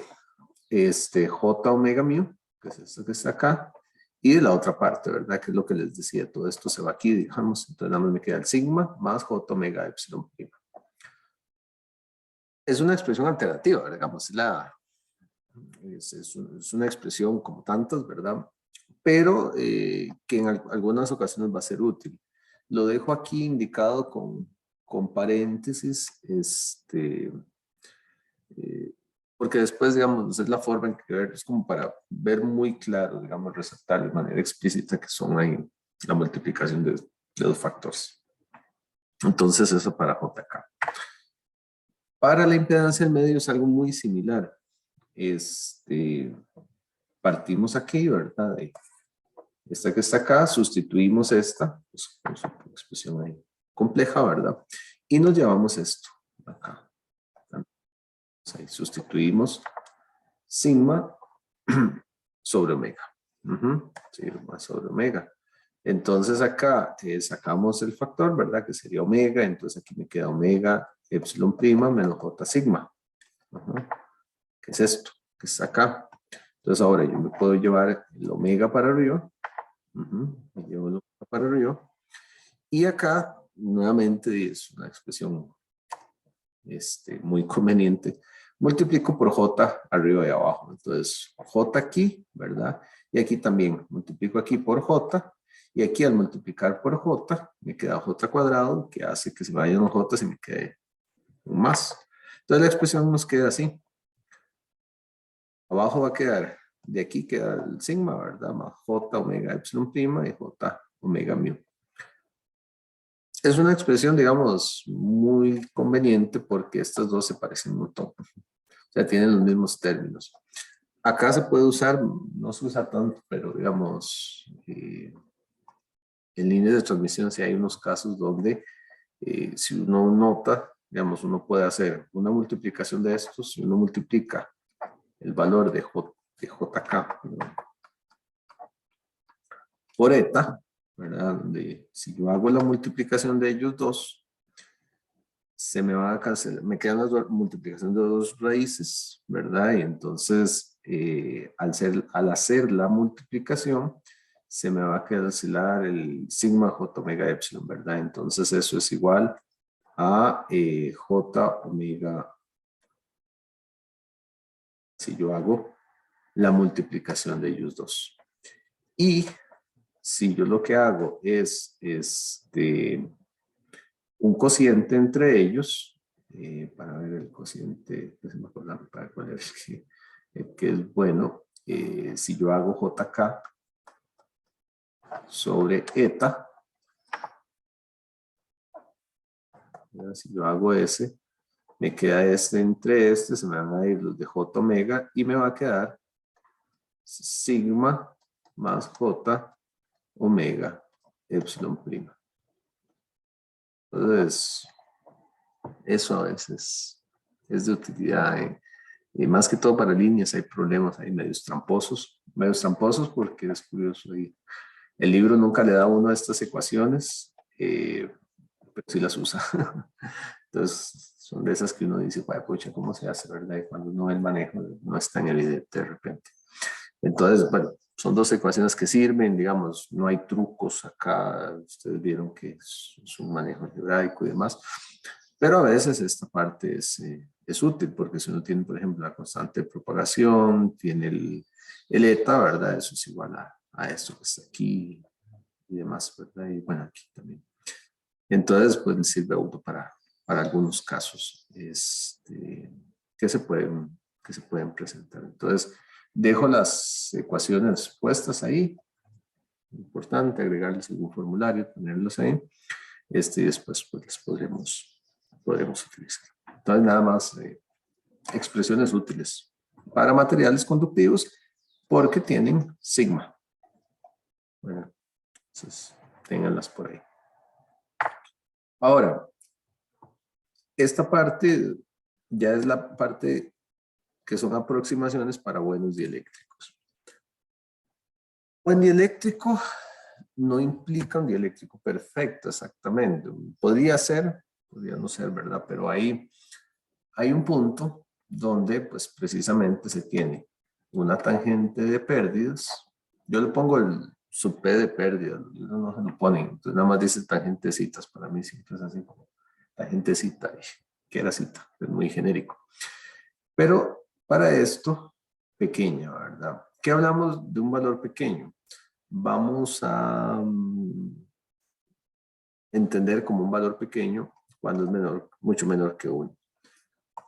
j omega mu, que es esto que está acá, y de la otra parte, ¿verdad? Que es lo que les decía, todo esto se va aquí, digamos, entonces nada más me queda el sigma más j omega epsilon prima. Es una expresión alternativa, digamos, es una expresión como tantas, ¿verdad? Pero que en algunas ocasiones va a ser útil. Lo dejo aquí indicado con paréntesis, porque después, digamos, es la forma en que ver, es como para ver muy claro, digamos, resaltar de manera explícita que son ahí la multiplicación de dos factores. Entonces, eso para JK. Para la impedancia del medio es algo muy similar. Partimos aquí, ¿verdad? Esta que está acá, sustituimos esta, pues, con su expresión ahí compleja, ¿verdad? Y nos llevamos esto acá. Ahí sustituimos sigma sobre omega. Sigma sobre omega. Entonces acá sacamos el factor, ¿verdad? Que sería omega, entonces aquí me queda omega epsilon prima menos j sigma. ¿Qué es esto? Que está acá. Entonces ahora yo me puedo llevar el omega para arriba. Me llevo el omega para arriba. Y acá, nuevamente, es una expresión muy conveniente, multiplico por J arriba y abajo. Entonces, J aquí, ¿verdad? Y aquí también multiplico aquí por J. Y aquí al multiplicar por J, me queda J cuadrado, que hace que se me vayan los J y me quede un más. Entonces la expresión nos queda así. Abajo va a quedar, de aquí queda el sigma, ¿verdad? Más J omega epsilon prima y J omega mu. Es una expresión, digamos, muy conveniente porque estas dos se parecen un montón. O sea, tienen los mismos términos. Acá se puede usar, no se usa tanto, pero digamos, en líneas de transmisión sí hay unos casos donde si uno nota, digamos, uno puede hacer una multiplicación de estos, si uno multiplica el valor de JK por eta, ¿verdad? Si yo hago la multiplicación de ellos dos, se me va a cancelar, me quedan las multiplicaciones de dos raíces, ¿verdad? Y entonces, al hacer la multiplicación, se me va a cancelar el sigma J omega epsilon, ¿verdad? Entonces eso es igual a J omega, si yo hago la multiplicación de ellos dos. Y si yo lo que hago es un cociente entre ellos, para ver el cociente, pues me acuerdo para cuál es que es bueno, si yo hago JK sobre eta, si yo hago ese, me queda entre se me van a ir los de J omega y me va a quedar sigma más J omega epsilon prima. Entonces, eso a veces es de utilidad. Y más que todo para líneas hay problemas, hay medios tramposos porque es curioso. El libro nunca le da a uno de estas ecuaciones, pero sí las usa. Entonces, son de esas que uno dice, pucha, ¿cómo se hace, verdad? Y cuando uno ve el manejo, no es tan evidente de repente. Entonces, bueno, son dos ecuaciones que sirven, digamos, no hay trucos acá. Ustedes vieron que es un manejo algebraico y demás. Pero a veces esta parte es útil, porque si uno tiene, por ejemplo, la constante de propagación, tiene el eta, ¿verdad? Eso es igual a esto que está aquí y demás, ¿verdad? Y bueno, aquí también. Entonces, pues sirve a uno para algunos casos que se pueden presentar. Entonces, dejo las ecuaciones puestas ahí. Importante agregarles algún formulario, tenerlos ahí. Y después pues las podremos utilizar. Entonces, nada más expresiones útiles para materiales conductivos porque tienen sigma. Bueno, entonces, ténganlas por ahí. Ahora, esta parte ya es la parte que son aproximaciones para buenos dieléctricos. Buen dieléctrico no implica un dieléctrico perfecto, exactamente. Podría ser, podría no ser, ¿verdad? Pero ahí hay un punto donde, pues, precisamente se tiene una tangente de pérdidas. Yo le pongo el sub P de pérdidas, no se lo ponen. Entonces, nada más dice tangentecitas. Para mí siempre es así como tangentecita, que era cita, es muy genérico. Pero para esto, pequeña, ¿verdad? ¿Qué hablamos de un valor pequeño? Vamos a entender como un valor pequeño cuando es menor, mucho menor que 1.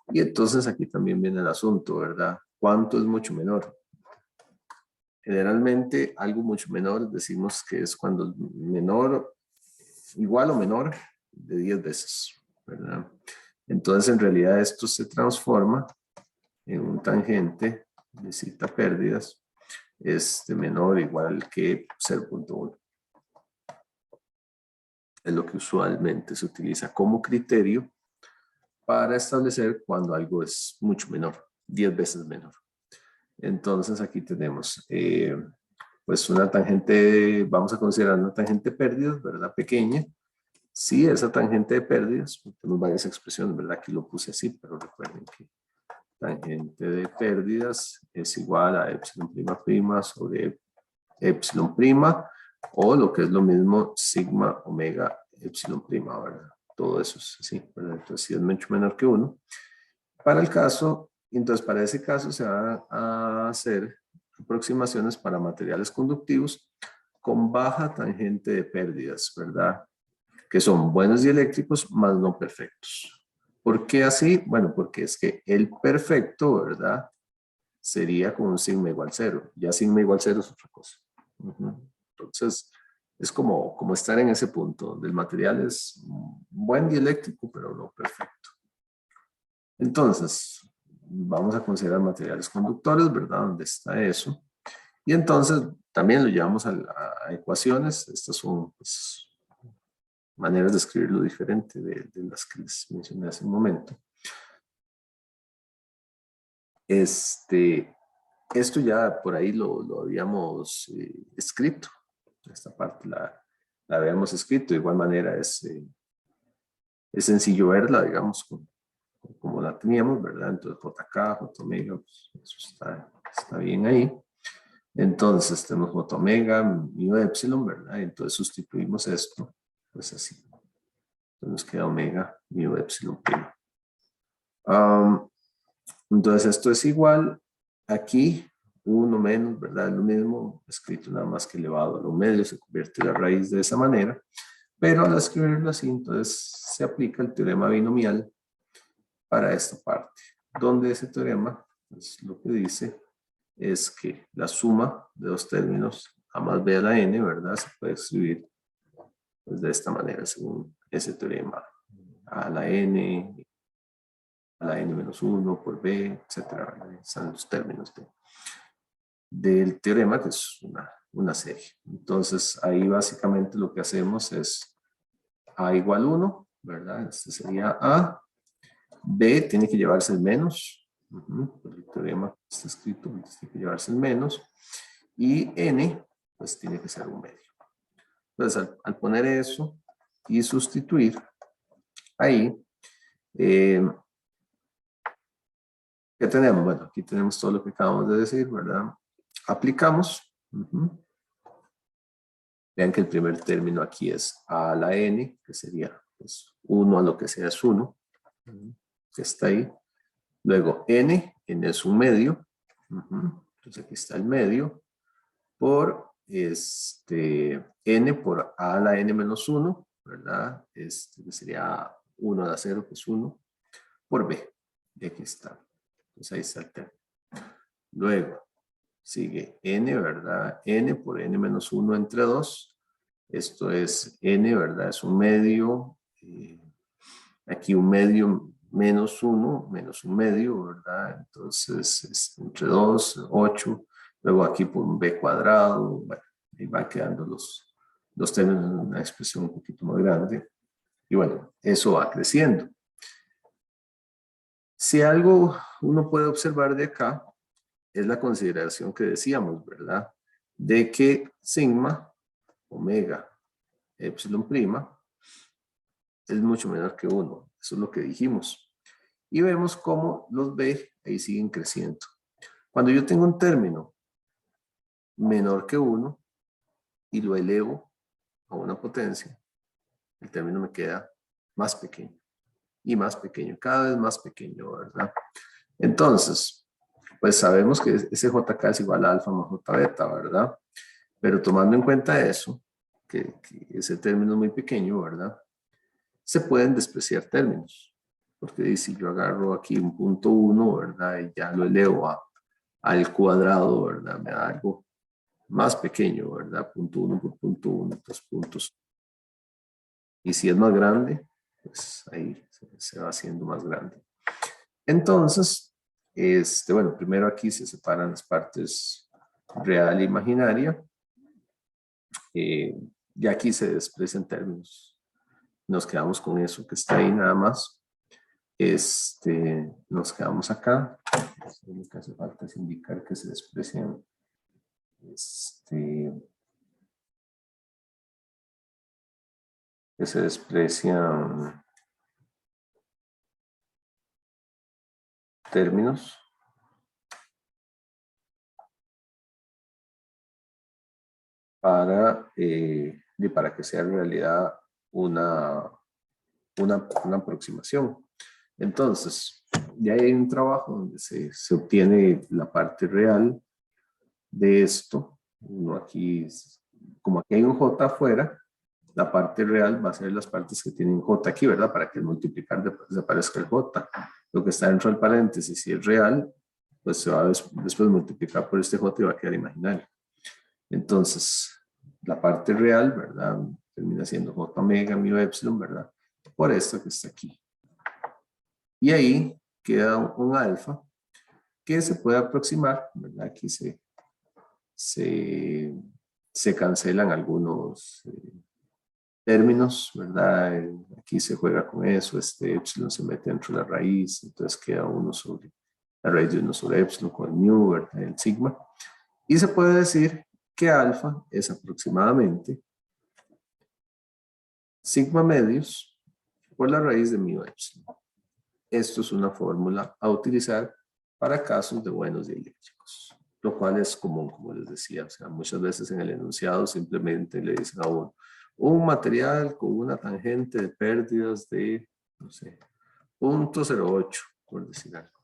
Y entonces aquí también viene el asunto, ¿verdad? ¿Cuánto es mucho menor? Generalmente algo mucho menor decimos que es cuando es menor, igual o menor de 10 veces, ¿verdad? Entonces en realidad esto se transforma en un tangente de cita pérdidas menor o igual que 0.1. Es lo que usualmente se utiliza como criterio para establecer cuando algo es mucho menor, 10 veces menor. Entonces aquí tenemos pues una tangente, vamos a considerar una tangente de pérdidas, ¿verdad? Pequeña. Sí, esa tangente de pérdidas, tenemos varias expresiones, ¿verdad? Aquí lo puse así, pero recuerden que tangente de pérdidas es igual a epsilon prima prima sobre epsilon prima, o lo que es lo mismo, sigma omega epsilon prima, ¿verdad? Todo eso es así, ¿verdad? Entonces, si es mucho menor que 1. Para el caso Entonces, para ese caso se van a hacer aproximaciones para materiales conductivos con baja tangente de pérdidas, ¿verdad? Que son buenos dieléctricos, más no perfectos. ¿Por qué así? Bueno, porque es que el perfecto, ¿verdad? Sería con un sigma igual 0. Ya sigma igual 0 es otra cosa. Entonces, es como estar en ese punto, donde el material es buen dieléctrico, pero no perfecto. Entonces, vamos a considerar materiales conductores, ¿verdad? ¿Dónde está eso? Y entonces, también lo llevamos a ecuaciones. Estas son, pues, maneras de escribirlo diferente de las que les mencioné hace un momento. Esto ya por ahí lo habíamos escrito. Esta parte la habíamos escrito. De igual manera es sencillo verla, digamos, como la teníamos, ¿verdad? Entonces, JK, J omega, pues, eso está bien ahí. Entonces, tenemos J omega, mu epsilon, ¿verdad? Entonces, sustituimos esto, pues así. Entonces, nos queda omega, mu epsilon prima. Entonces, esto es igual aquí, 1 menos, ¿verdad? Lo mismo, escrito nada más que elevado a lo medio, se convierte la raíz de esa manera. Pero al escribirlo así, entonces se aplica el teorema binomial para esta parte, donde ese teorema, pues, lo que dice es que la suma de dos términos, a más b a la n, ¿verdad? Se puede escribir pues, de esta manera, según ese teorema. A la n menos 1 por b, etcétera. Están los términos del teorema, que es una serie. Entonces, ahí básicamente lo que hacemos es a igual 1, ¿verdad? Este sería a. B tiene que llevarse el menos. El teorema está escrito, tiene que llevarse el menos. Y n, pues tiene que ser un medio. Entonces, al poner eso y sustituir ahí, ¿qué tenemos? Bueno, aquí tenemos todo lo que acabamos de decir, ¿verdad? Aplicamos. Vean que el primer término aquí es a la n, que sería pues, 1 a lo que sea es 1, que está ahí. Luego n es un medio. Entonces aquí está el medio por n por a la n menos 1, ¿verdad? Que sería 1 a la 0, que es 1, por b. Y aquí está. Entonces ahí está el término. Luego sigue n, ¿verdad? N por n menos 1 entre 2. Esto es n, ¿verdad? Es un medio. Aquí un medio menos 1, menos un medio, ¿verdad? Entonces, es entre 2, 8. Luego aquí por un b cuadrado. Bueno, ahí van quedando los términos en una expresión un poquito más grande. Y bueno, eso va creciendo. Si algo uno puede observar de acá, es la consideración que decíamos, ¿verdad? De que sigma, omega, epsilon prima, es mucho menor que 1. Eso es lo que dijimos. Y vemos cómo los b ahí siguen creciendo. Cuando yo tengo un término menor que 1 y lo elevo a una potencia, el término me queda más pequeño y más pequeño, cada vez más pequeño, ¿verdad? Entonces, pues sabemos que ese JK es igual a alfa más J beta, ¿verdad? Pero tomando en cuenta eso, que ese término es muy pequeño, ¿verdad? Se pueden despreciar términos. Porque si yo agarro aquí un punto 1, ¿verdad? Y ya lo elevo al cuadrado, ¿verdad? Me da algo más pequeño, ¿verdad? Punto 1 por punto 1, 2 puntos. Y si es más grande, pues ahí se va haciendo más grande. Entonces, bueno, primero aquí se separan las partes real e imaginaria. Y aquí se desprecian términos. Nos quedamos con eso que está ahí nada más. Nos quedamos acá. Lo que hace falta es indicar que se desprecian términos para que sea en realidad una aproximación. Entonces, ya hay un trabajo donde se obtiene la parte real de esto. Uno aquí, como aquí hay un J afuera, la parte real va a ser las partes que tienen J aquí, ¿verdad? Para que al multiplicar desaparezca el J. Lo que está dentro del paréntesis, si es real, pues se va a después multiplicar por este J y va a quedar imaginario. Entonces, la parte real, ¿verdad? Termina siendo J omega mu epsilon, ¿verdad? Por esto que está aquí. Y ahí queda un alfa que se puede aproximar, ¿verdad? Aquí se cancelan algunos términos, ¿verdad? Aquí se juega con eso, este epsilon se mete dentro de la raíz, entonces queda 1 sobre la raíz de 1 sobre epsilon con el mu, ¿verdad? El sigma. Y se puede decir que alfa es aproximadamente sigma medios por la raíz de mu epsilon. Esto es una fórmula a utilizar para casos de buenos dieléctricos, lo cual es común, como les decía. O sea, muchas veces en el enunciado simplemente le dicen a uno, un material con una tangente de pérdidas de, no sé, 0.08, por decir algo.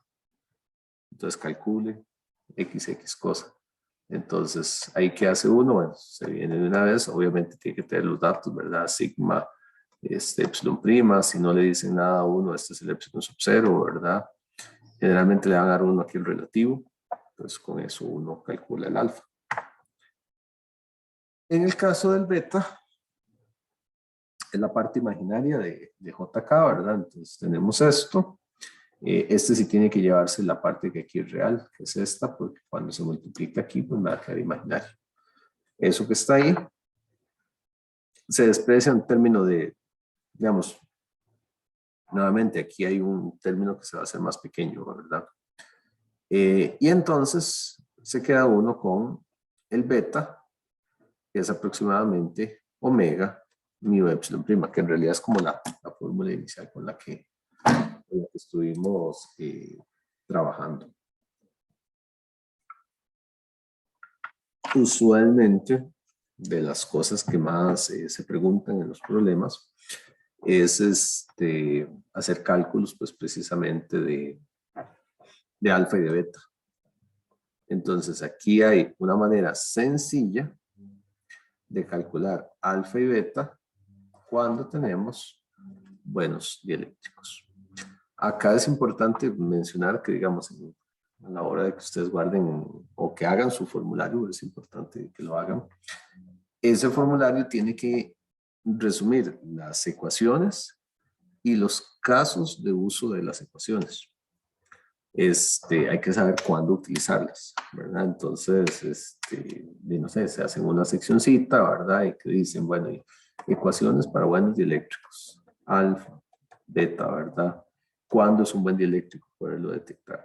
Entonces calcule XX cosa. Entonces, ahí ¿qué hace uno? Bueno, se viene de una vez, obviamente tiene que tener los datos, ¿verdad? Sigma, epsilon prima, si no le dicen nada a uno, este es el epsilon sub 0, ¿verdad? Generalmente le van a dar uno aquí el relativo, entonces con eso uno calcula el alfa. En el caso del beta, es la parte imaginaria de JK, ¿verdad? Entonces tenemos esto. Este sí tiene que llevarse la parte que aquí es real, que es esta, porque cuando se multiplica aquí, pues me va a quedar imaginario. Eso que está ahí se desprecia en términos de, digamos, nuevamente aquí hay un término que se va a hacer más pequeño, ¿verdad? Y entonces se queda uno con el beta, que es aproximadamente omega mu epsilon prima, que en realidad es como la fórmula inicial con la que estuvimos trabajando. Usualmente, de las cosas que más se preguntan en los problemas es hacer cálculos, pues precisamente de alfa y de beta. Entonces, aquí hay una manera sencilla de calcular alfa y beta cuando tenemos buenos dieléctricos. Acá es importante mencionar que, digamos, a la hora de que ustedes guarden o que hagan su formulario, es importante que lo hagan. Ese formulario tiene que resumir las ecuaciones y los casos de uso de las ecuaciones. Hay que saber cuándo utilizarlas, ¿verdad? Entonces, no sé, se hacen una seccioncita, ¿verdad? Y que dicen, bueno, ecuaciones para buenos dieléctricos, alfa, beta, ¿verdad? ¿Cuándo es un buen dieléctrico? Poderlo detectar.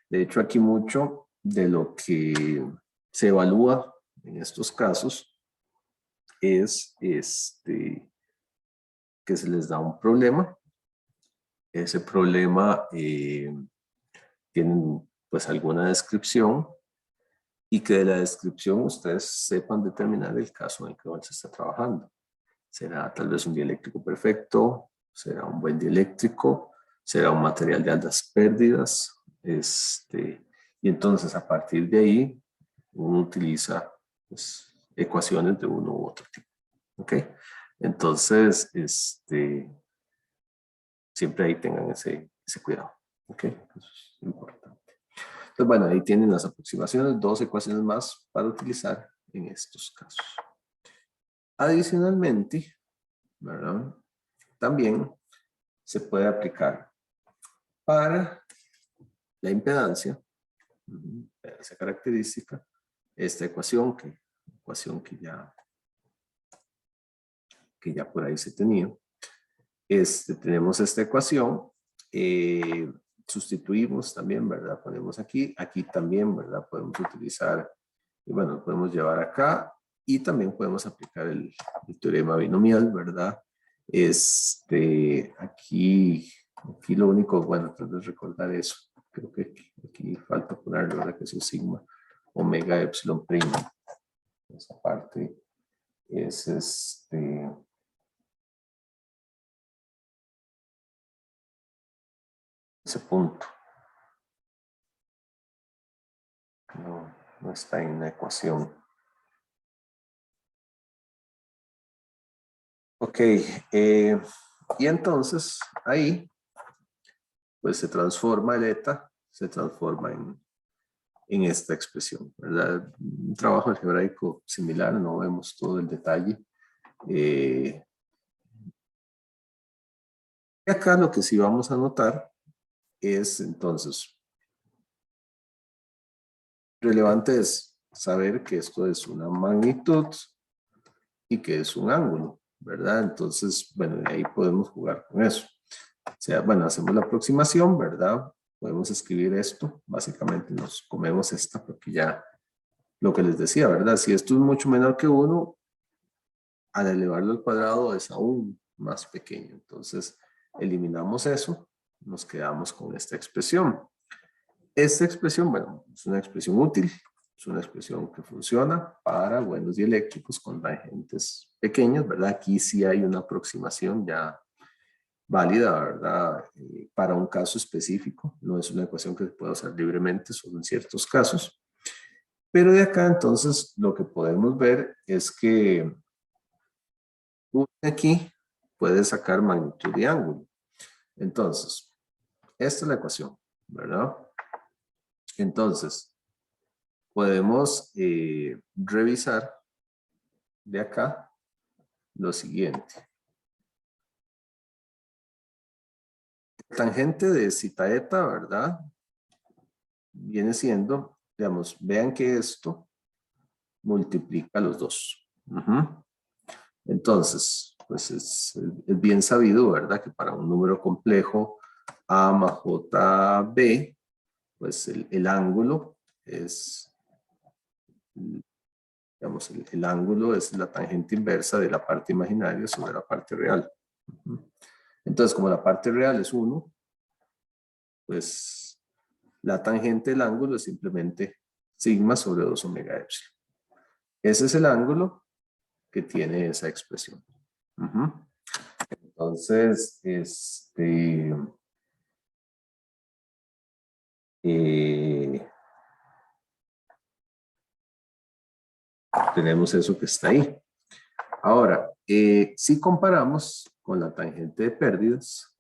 De hecho, aquí mucho de lo que se evalúa en estos casos es que se les da un problema. Ese problema tienen pues alguna descripción y que de la descripción ustedes sepan determinar el caso en el que se está trabajando. ¿Será tal vez un dieléctrico perfecto? ¿Será un buen dieléctrico? ¿Será un material de altas pérdidas? Y entonces a partir de ahí uno utiliza pues, ecuaciones de uno u otro tipo. ¿Ok? Entonces, siempre ahí tengan ese cuidado. ¿Ok? Eso es importante. Entonces, bueno, ahí tienen las aproximaciones, 2 ecuaciones más para utilizar en estos casos. Adicionalmente, ¿verdad? También se puede aplicar para la impedancia, esa característica, esta ecuación que ya por ahí se tenía. Tenemos esta ecuación, sustituimos también, ¿verdad? Ponemos aquí también, ¿verdad? Podemos utilizar, bueno, lo podemos llevar acá y también podemos aplicar el teorema binomial, ¿verdad? Aquí lo único, bueno, tal vez recordar eso, creo que aquí falta ponerlo, ¿verdad? Que es el sigma omega epsilon prima. Esa parte es ese punto. no está en la ecuación. Ok, y entonces ahí pues se transforma el eta, se transforma en esta expresión, ¿verdad? Un trabajo algebraico similar, no vemos todo el detalle. Y acá lo que sí vamos a notar es entonces, relevante es saber que esto es una magnitud y que es un ángulo, ¿verdad? Entonces, bueno, ahí podemos jugar con eso. O sea, bueno, hacemos la aproximación, ¿verdad? Podemos escribir esto, básicamente nos comemos esta porque ya lo que les decía, ¿verdad? Si esto es mucho menor que 1, al elevarlo al cuadrado es aún más pequeño. Entonces, eliminamos eso, nos quedamos con esta expresión. Esta expresión, bueno, es una expresión útil, es una expresión que funciona para buenos dieléctricos con tangentes pequeños, ¿verdad? Aquí sí hay una aproximación ya válida, ¿verdad? Para un caso específico, no es una ecuación que se pueda usar libremente, solo en ciertos casos. Pero de acá entonces lo que podemos ver es que uno aquí puede sacar magnitud y ángulo. Entonces, esta es la ecuación, ¿verdad? Entonces, podemos revisar de acá lo siguiente. Tangente de zeta eta, ¿verdad? Viene siendo, digamos, vean que esto multiplica los dos. Entonces, pues es bien sabido, ¿verdad? Que para un número complejo A más JB, pues el ángulo es, digamos, el ángulo es la tangente inversa de la parte imaginaria sobre la parte real. Entonces, como la parte real es 1, pues la tangente del ángulo es simplemente sigma sobre 2 omega epsilon. Ese es el ángulo que tiene esa expresión. Entonces, tenemos eso que está ahí. Ahora, si comparamos con la tangente de pérdidas,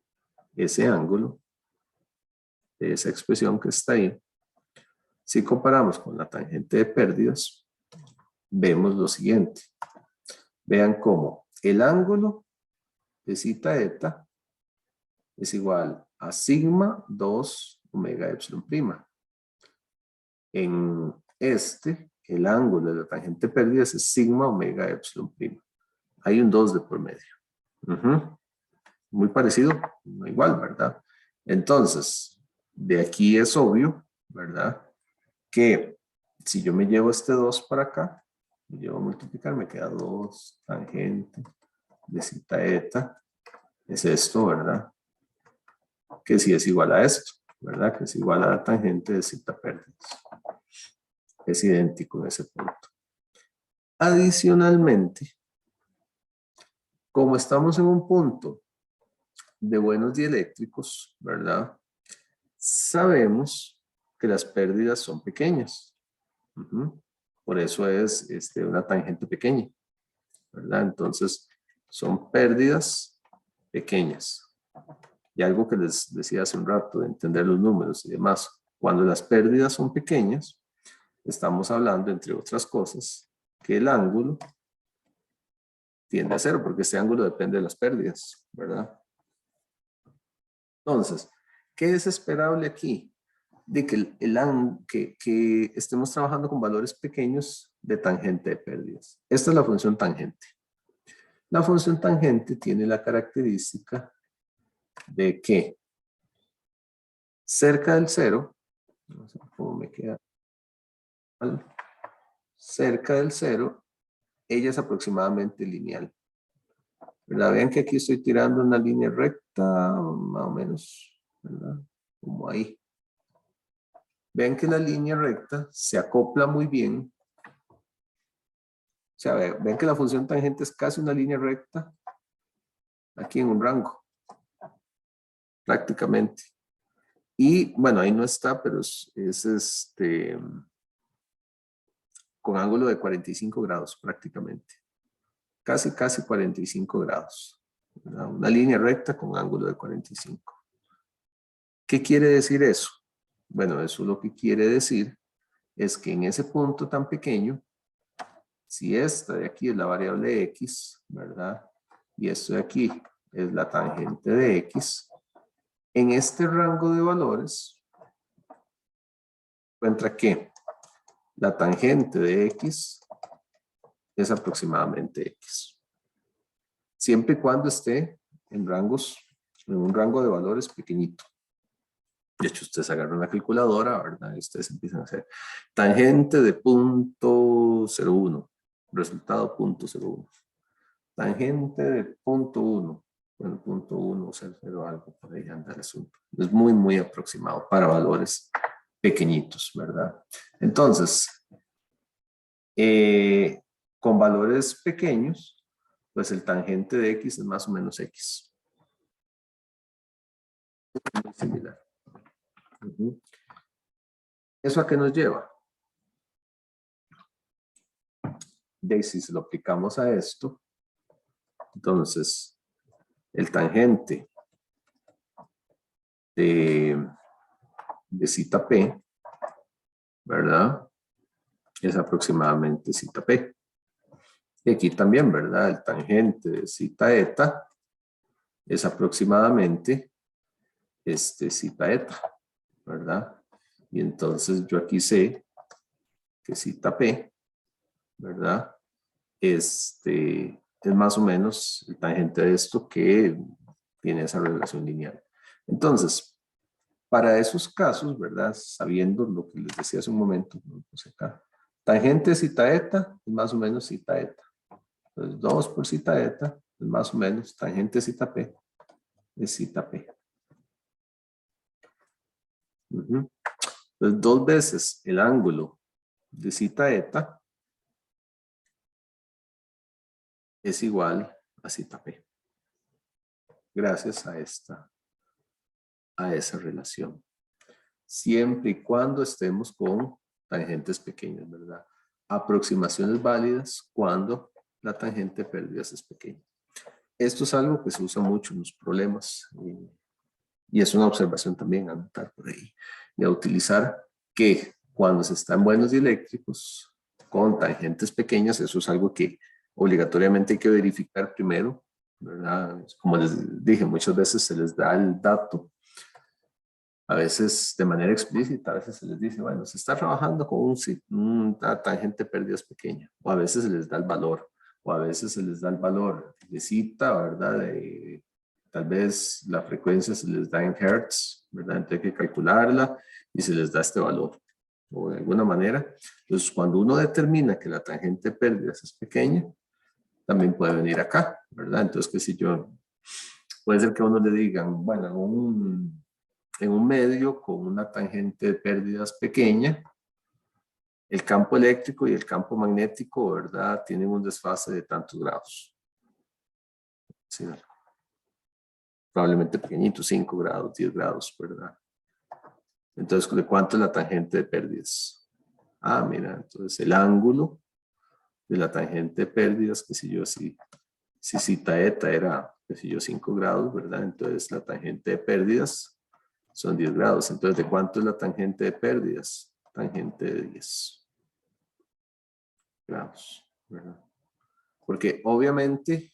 ese ángulo, esa expresión que está ahí, si comparamos con la tangente de pérdidas, vemos lo siguiente. Vean cómo el ángulo de zeta eta es igual a sigma 2 omega epsilon prima. En el ángulo de la tangente de pérdidas es sigma omega epsilon prima. Hay un 2 de por medio. Muy parecido, no igual, ¿verdad? Entonces, de aquí es obvio, ¿verdad? Que si yo me llevo este 2 para acá, me llevo a multiplicar, me queda 2 tangente de zeta eta. Es esto, ¿verdad? Que sí es igual a esto, ¿verdad? Que es igual a la tangente de zeta pérdidas. Es idéntico en ese punto. Adicionalmente, como estamos en un punto de buenos dieléctricos, ¿verdad? Sabemos que las pérdidas son pequeñas. Por eso es una tangente pequeña, ¿verdad? Entonces, son pérdidas pequeñas. Y algo que les decía hace un rato de entender los números y demás. Cuando las pérdidas son pequeñas, estamos hablando, entre otras cosas, que el ángulo tiende a cero, porque este ángulo depende de las pérdidas, ¿verdad? Entonces, ¿qué es esperable aquí? De que estemos trabajando con valores pequeños de tangente de pérdidas. Esta es la función tangente. La función tangente tiene la característica de que cerca del cero, no sé cómo me queda, cerca del cero, ella es aproximadamente lineal. ¿Verdad? Vean que aquí estoy tirando una línea recta, más o menos, ¿verdad? Como ahí. Vean que la línea recta se acopla muy bien. O sea, ven que la función tangente es casi una línea recta aquí en un rango, prácticamente. Y bueno, ahí no está, pero es con ángulo de 45 grados prácticamente. Casi 45 grados. ¿Verdad? Una línea recta con ángulo de 45. ¿Qué quiere decir eso? Bueno, eso lo que quiere decir es que en ese punto tan pequeño, si esta de aquí es la variable x, ¿verdad? Y esto de aquí es la tangente de x, en este rango de valores, encuentra que la tangente de x es aproximadamente x. Siempre y cuando esté en un rango de valores pequeñito. De hecho, ustedes agarran la calculadora, ¿verdad? Y ustedes empiezan a hacer tangente de 0.01, resultado 0.01. Tangente de 0.1, bueno, 0.1, 0, algo, por ahí anda el asunto. Es muy, muy aproximado para valores pequeñitos, ¿verdad? Entonces, con valores pequeños, pues el tangente de x es más o menos x. Muy similar. ¿Eso a qué nos lleva? De si se lo aplicamos a esto, entonces el tangente de zeta p, ¿verdad? Es aproximadamente zeta p. Y aquí también, ¿verdad? El tangente de zeta eta es aproximadamente zeta eta, ¿verdad? Y entonces yo aquí sé que zeta p, ¿verdad? Es más o menos el tangente de esto que tiene esa relación lineal. Entonces, para esos casos, ¿verdad? Sabiendo lo que les decía hace un momento, pues acá, tangente zeta eta es más o menos zeta eta. Entonces, 2 por zeta eta es más o menos tangente zeta p es zeta p. Entonces, 2 veces el ángulo de zeta eta es igual a zeta p. Gracias a esa relación. Siempre y cuando estemos con tangentes pequeñas, ¿verdad? Aproximaciones válidas cuando la tangente de pérdidas es pequeña. Esto es algo que se usa mucho en los problemas y es una observación también a anotar por ahí y a utilizar que cuando se está en buenos dieléctricos con tangentes pequeñas, eso es algo que obligatoriamente hay que verificar primero, ¿verdad? Como les dije, muchas veces se les da el dato, a veces de manera explícita, a veces se les dice, bueno, se está trabajando con una tangente de pérdidas pequeña, o a veces se les da el valor, o a veces se les da el valor de zeta, ¿verdad? Tal vez la frecuencia se les da en hertz, ¿verdad? Entonces hay que calcularla y se les da este valor, o de alguna manera. Entonces, cuando uno determina que la tangente de pérdidas es pequeña, también puede venir acá, ¿verdad? Entonces, qué sé yo, puede ser que a uno le digan, bueno, en un medio con una tangente de pérdidas pequeña, el campo eléctrico y el campo magnético, ¿verdad? Tienen un desfase de tantos grados. Sí, probablemente pequeñito, 5 grados, 10 grados, ¿verdad? Entonces, ¿de cuánto es la tangente de pérdidas? Ah, mira, entonces el ángulo de la tangente de pérdidas, que si yo, si zeta eta era, que si yo, 5 grados, ¿verdad? Entonces la tangente de pérdidas son 10 grados. Entonces, ¿de cuánto es la tangente de pérdidas? Tangente de 10 grados, ¿verdad? Porque obviamente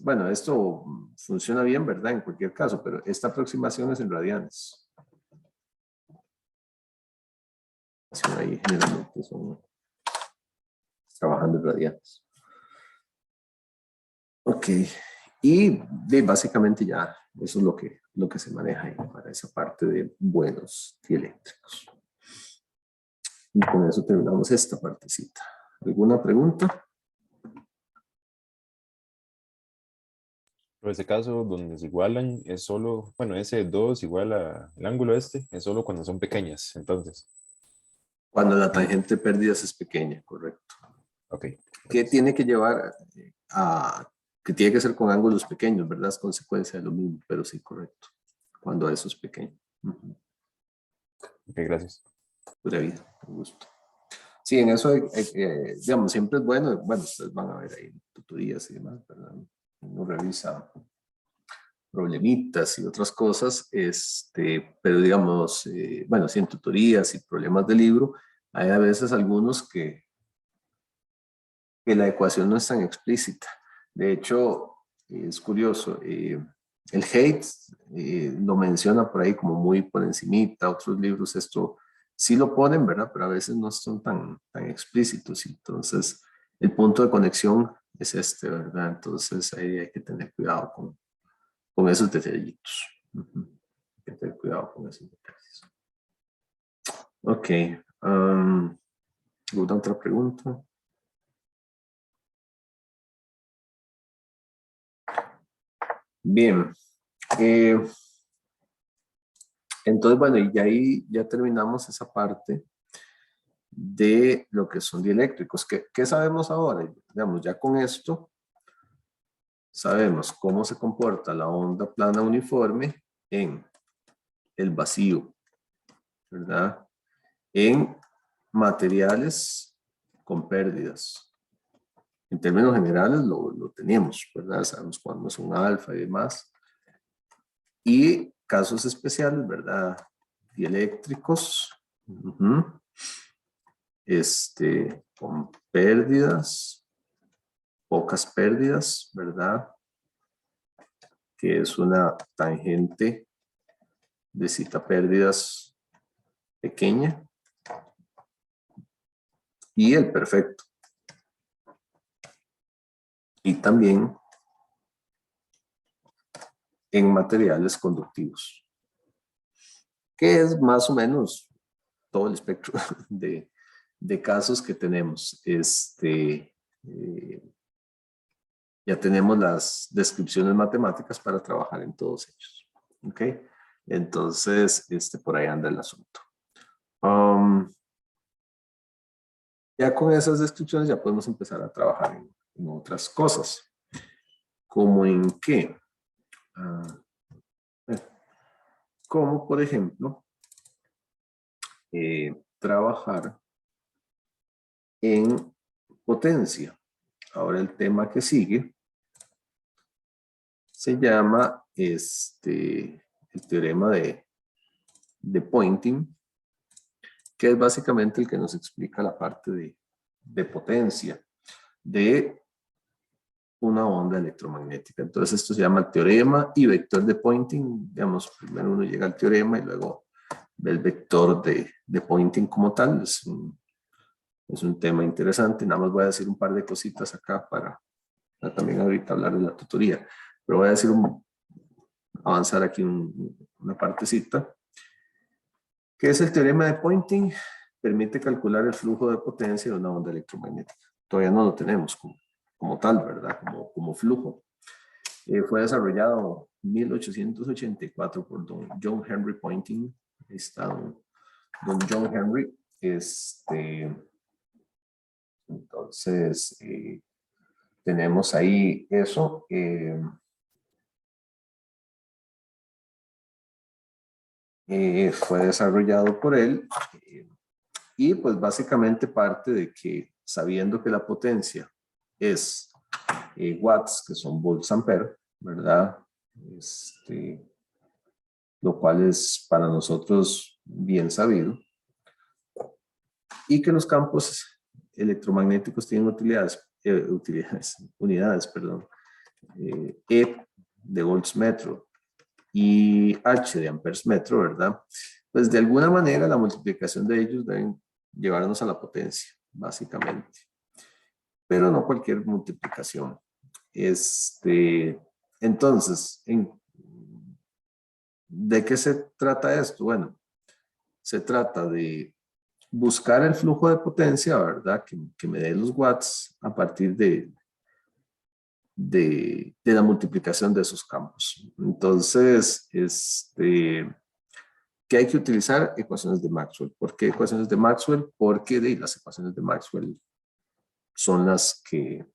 bueno, esto funciona bien, ¿verdad? En cualquier caso, pero esta aproximación es en radianes. Ahí generalmente son trabajando en radianes. Ok, y básicamente ya eso es lo que se maneja ahí para esa parte de buenos dieléctricos. Y con eso terminamos esta partecita. ¿Alguna pregunta? Por ese caso, donde se igualan, es solo, bueno, ese 2 igual al ángulo es solo cuando son pequeñas, entonces. Cuando la tangente de pérdidas es pequeña, correcto. Ok. ¿Qué tiene que llevar que tiene que ser con ángulos pequeños, ¿verdad? Es consecuencia de lo mismo, pero sí, correcto. Cuando eso es pequeño. Ok, gracias. Pura vida, un gusto. Sí, en eso, digamos, siempre es bueno, ustedes van a ver ahí tutorías y demás, ¿verdad? Uno revisa problemitas y otras cosas, pero digamos, bueno, sí, en tutorías y problemas de libro, hay a veces algunos que la ecuación no es tan explícita. De hecho, es curioso, el Haidt lo menciona por ahí como muy por encimita, otros libros esto sí lo ponen, ¿verdad? Pero a veces no son tan explícitos. Entonces, el punto de conexión es ¿verdad? Entonces, ahí hay que tener cuidado con esos detallitos. Hay que tener cuidado con esos detalles. Ok. ¿Alguna otra pregunta? Bien. Entonces, bueno, y ahí ya terminamos esa parte de lo que son dieléctricos. ¿Qué sabemos ahora? Digamos, ya con esto sabemos cómo se comporta la onda plana uniforme en el vacío, ¿verdad? En materiales con pérdidas. En términos generales lo tenemos, ¿verdad? Sabemos cuándo es un alfa y demás. Y casos especiales, ¿verdad? Dieléctricos. Con pérdidas, pocas pérdidas, ¿verdad? Que es una tangente de cita pérdidas pequeña. Y el perfecto. Y también en materiales conductivos, que es más o menos todo el espectro de casos que tenemos. Ya tenemos las descripciones matemáticas para trabajar en todos ellos. ¿Ok? Entonces, por ahí anda el asunto. Ya con esas descripciones ya podemos empezar a trabajar en otras cosas. ¿Cómo en qué? Como por ejemplo, trabajar en potencia. Ahora el tema que sigue se llama el teorema de Poynting, que es básicamente el que nos explica la parte de potencia de una onda electromagnética. Entonces esto se llama teorema y vector de Poynting. Digamos, primero uno llega al teorema y luego ve el vector de Poynting como tal. Es un tema interesante. Nada más voy a decir un par de cositas acá para también ahorita hablar de la tutoría. Pero voy a decir avanzar aquí una partecita. ¿Qué es el teorema de Poynting? Permite calcular el flujo de potencia de una onda electromagnética. Todavía no lo tenemos como tal, ¿verdad? Como flujo. Fue desarrollado en 1884 por don John Henry Poynting. Ahí está don John Henry. Entonces, tenemos ahí eso. Fue desarrollado por él y pues básicamente parte de que sabiendo que la potencia es watts, que son volts ampere, ¿verdad? Lo cual es para nosotros bien sabido, y que los campos electromagnéticos tienen unidades, E de volts metro y H de amperes metro, ¿verdad? Pues de alguna manera la multiplicación de ellos deben llevarnos a la potencia, básicamente. Pero no cualquier multiplicación. Entonces, ¿de qué se trata esto? Bueno, se trata de buscar el flujo de potencia, ¿verdad? Que me dé los watts a partir de la multiplicación de esos campos. Entonces, ¿qué hay que utilizar? Ecuaciones de Maxwell. ¿Por qué ecuaciones de Maxwell? Porque las ecuaciones de Maxwell son las que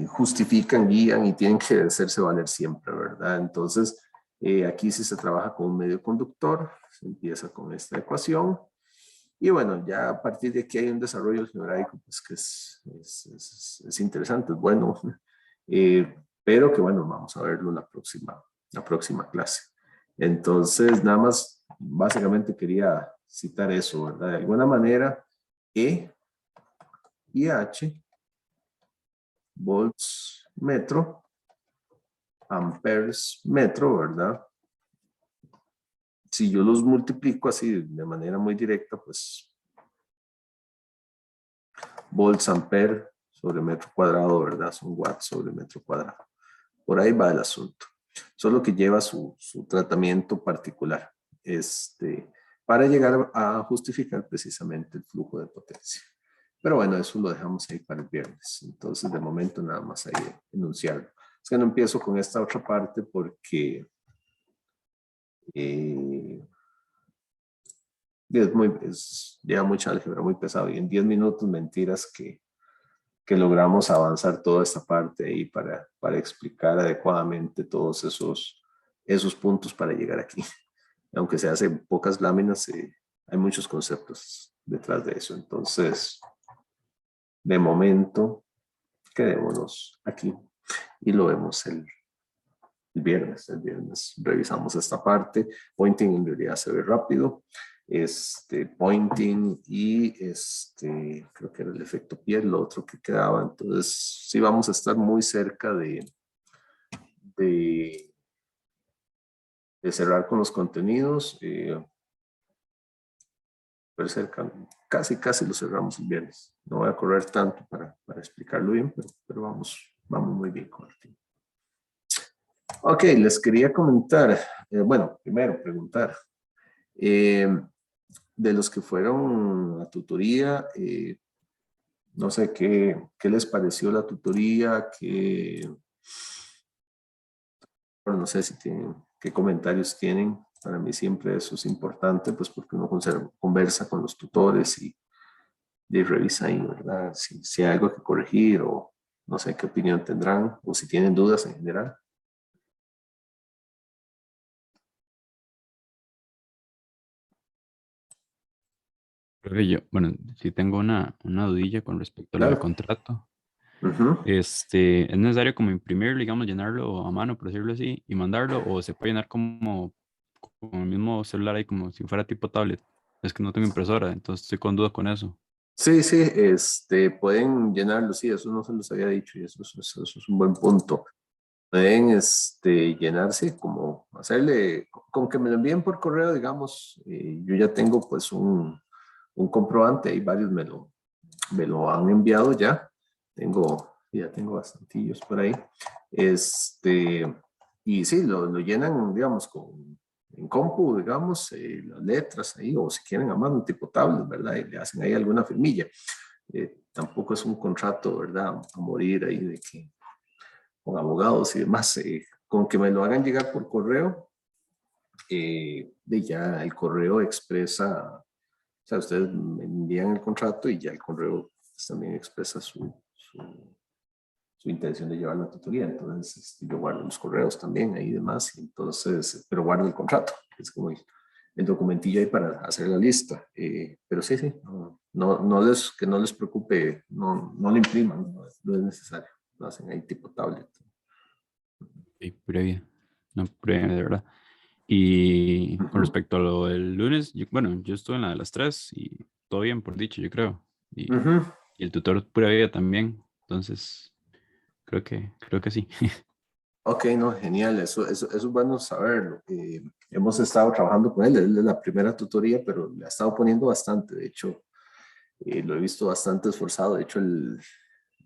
justifican, guían y tienen que hacerse valer siempre, ¿verdad? Entonces, Aquí sí se trabaja con un medio conductor, se empieza con esta ecuación. Y bueno, ya a partir de aquí hay un desarrollo algebraico pues, que es interesante, es bueno, pero que bueno, vamos a verlo en la próxima clase. Entonces, nada más, básicamente quería citar eso, ¿verdad? De alguna manera, E y H, volts metro, amperes metro, ¿verdad? Si yo los multiplico así de manera muy directa, pues volts ampere sobre metro cuadrado, ¿verdad? Son watts sobre metro cuadrado. Por ahí va el asunto. Solo que lleva su tratamiento particular para llegar a justificar precisamente el flujo de potencia. Pero bueno, eso lo dejamos ahí para el viernes. Entonces, de momento, nada más ahí enunciarlo. Es que no empiezo con esta otra parte porque lleva mucha álgebra, muy pesado. Y en 10 minutos, mentiras que logramos avanzar toda esta parte ahí para explicar adecuadamente todos esos puntos para llegar aquí. Aunque se hace pocas láminas, hay muchos conceptos detrás de eso. Entonces, de momento, quedémonos aquí y lo vemos el viernes. El viernes revisamos esta parte. Pointing en realidad se ve rápido. Pointing y creo que era el efecto piel, lo otro que quedaba. Entonces, sí vamos a estar muy cerca de cerrar con los contenidos. Pero cerca, casi lo cerramos el viernes. No voy a correr tanto para explicarlo bien, pero vamos muy bien con el tiempo. Ok, les quería comentar, bueno, primero preguntar, de los que fueron a tutoría, no sé qué les pareció la tutoría, bueno, no sé si tienen, qué comentarios tienen. Para mí siempre eso es importante, pues porque uno conversa con los tutores y revisa ahí, ¿verdad? Si hay algo que corregir o no sé qué opinión tendrán o si tienen dudas en general. Creo que yo, bueno, sí tengo una dudilla con respecto a lo del Claro. contrato. Ujú. ¿Es necesario como imprimirlo, digamos, llenarlo a mano, por decirlo así, y mandarlo? ¿O se puede llenar como el mismo celular ahí, como si fuera tipo tablet? Es que no tengo impresora, entonces estoy con duda con eso. Sí, sí, pueden llenarlo, sí, eso no se los había dicho y eso es un buen punto. Pueden llenarse, como hacerle, con que me lo envíen por correo, digamos, yo ya tengo pues un comprobante, ahí varios me lo han enviado ya, ya tengo bastantillos por ahí, y sí, lo llenan, digamos, en compu, digamos, las letras ahí, o si quieren a mano, tipo tablet, ¿verdad? Y le hacen ahí alguna firmilla. Tampoco es un contrato, ¿verdad? A morir ahí de que con abogados y demás, con que me lo hagan llegar por correo, de ya el correo expresa, o sea, ustedes me envían el contrato y ya el correo pues, también expresa su intención de llevar la tutoría. Entonces, yo guardo los correos también ahí y demás, y entonces, pero guardo el contrato, que es como el documentillo ahí para hacer la lista. Pero sí, sí, que no les preocupe, no lo impriman, no es necesario, lo hacen ahí tipo tablet. Y previa, no previa, de verdad. Y con Ujú. respecto a lo del lunes, bueno, yo estuve en la de las 3 y todo bien por dicho, yo creo. Ujú. Y el tutor pura vida también. Entonces, creo que sí. Ok, no, genial, eso es bueno saberlo. Hemos estado trabajando con él es la primera tutoría, pero le ha estado poniendo bastante, de hecho, lo he visto bastante esforzado, de hecho,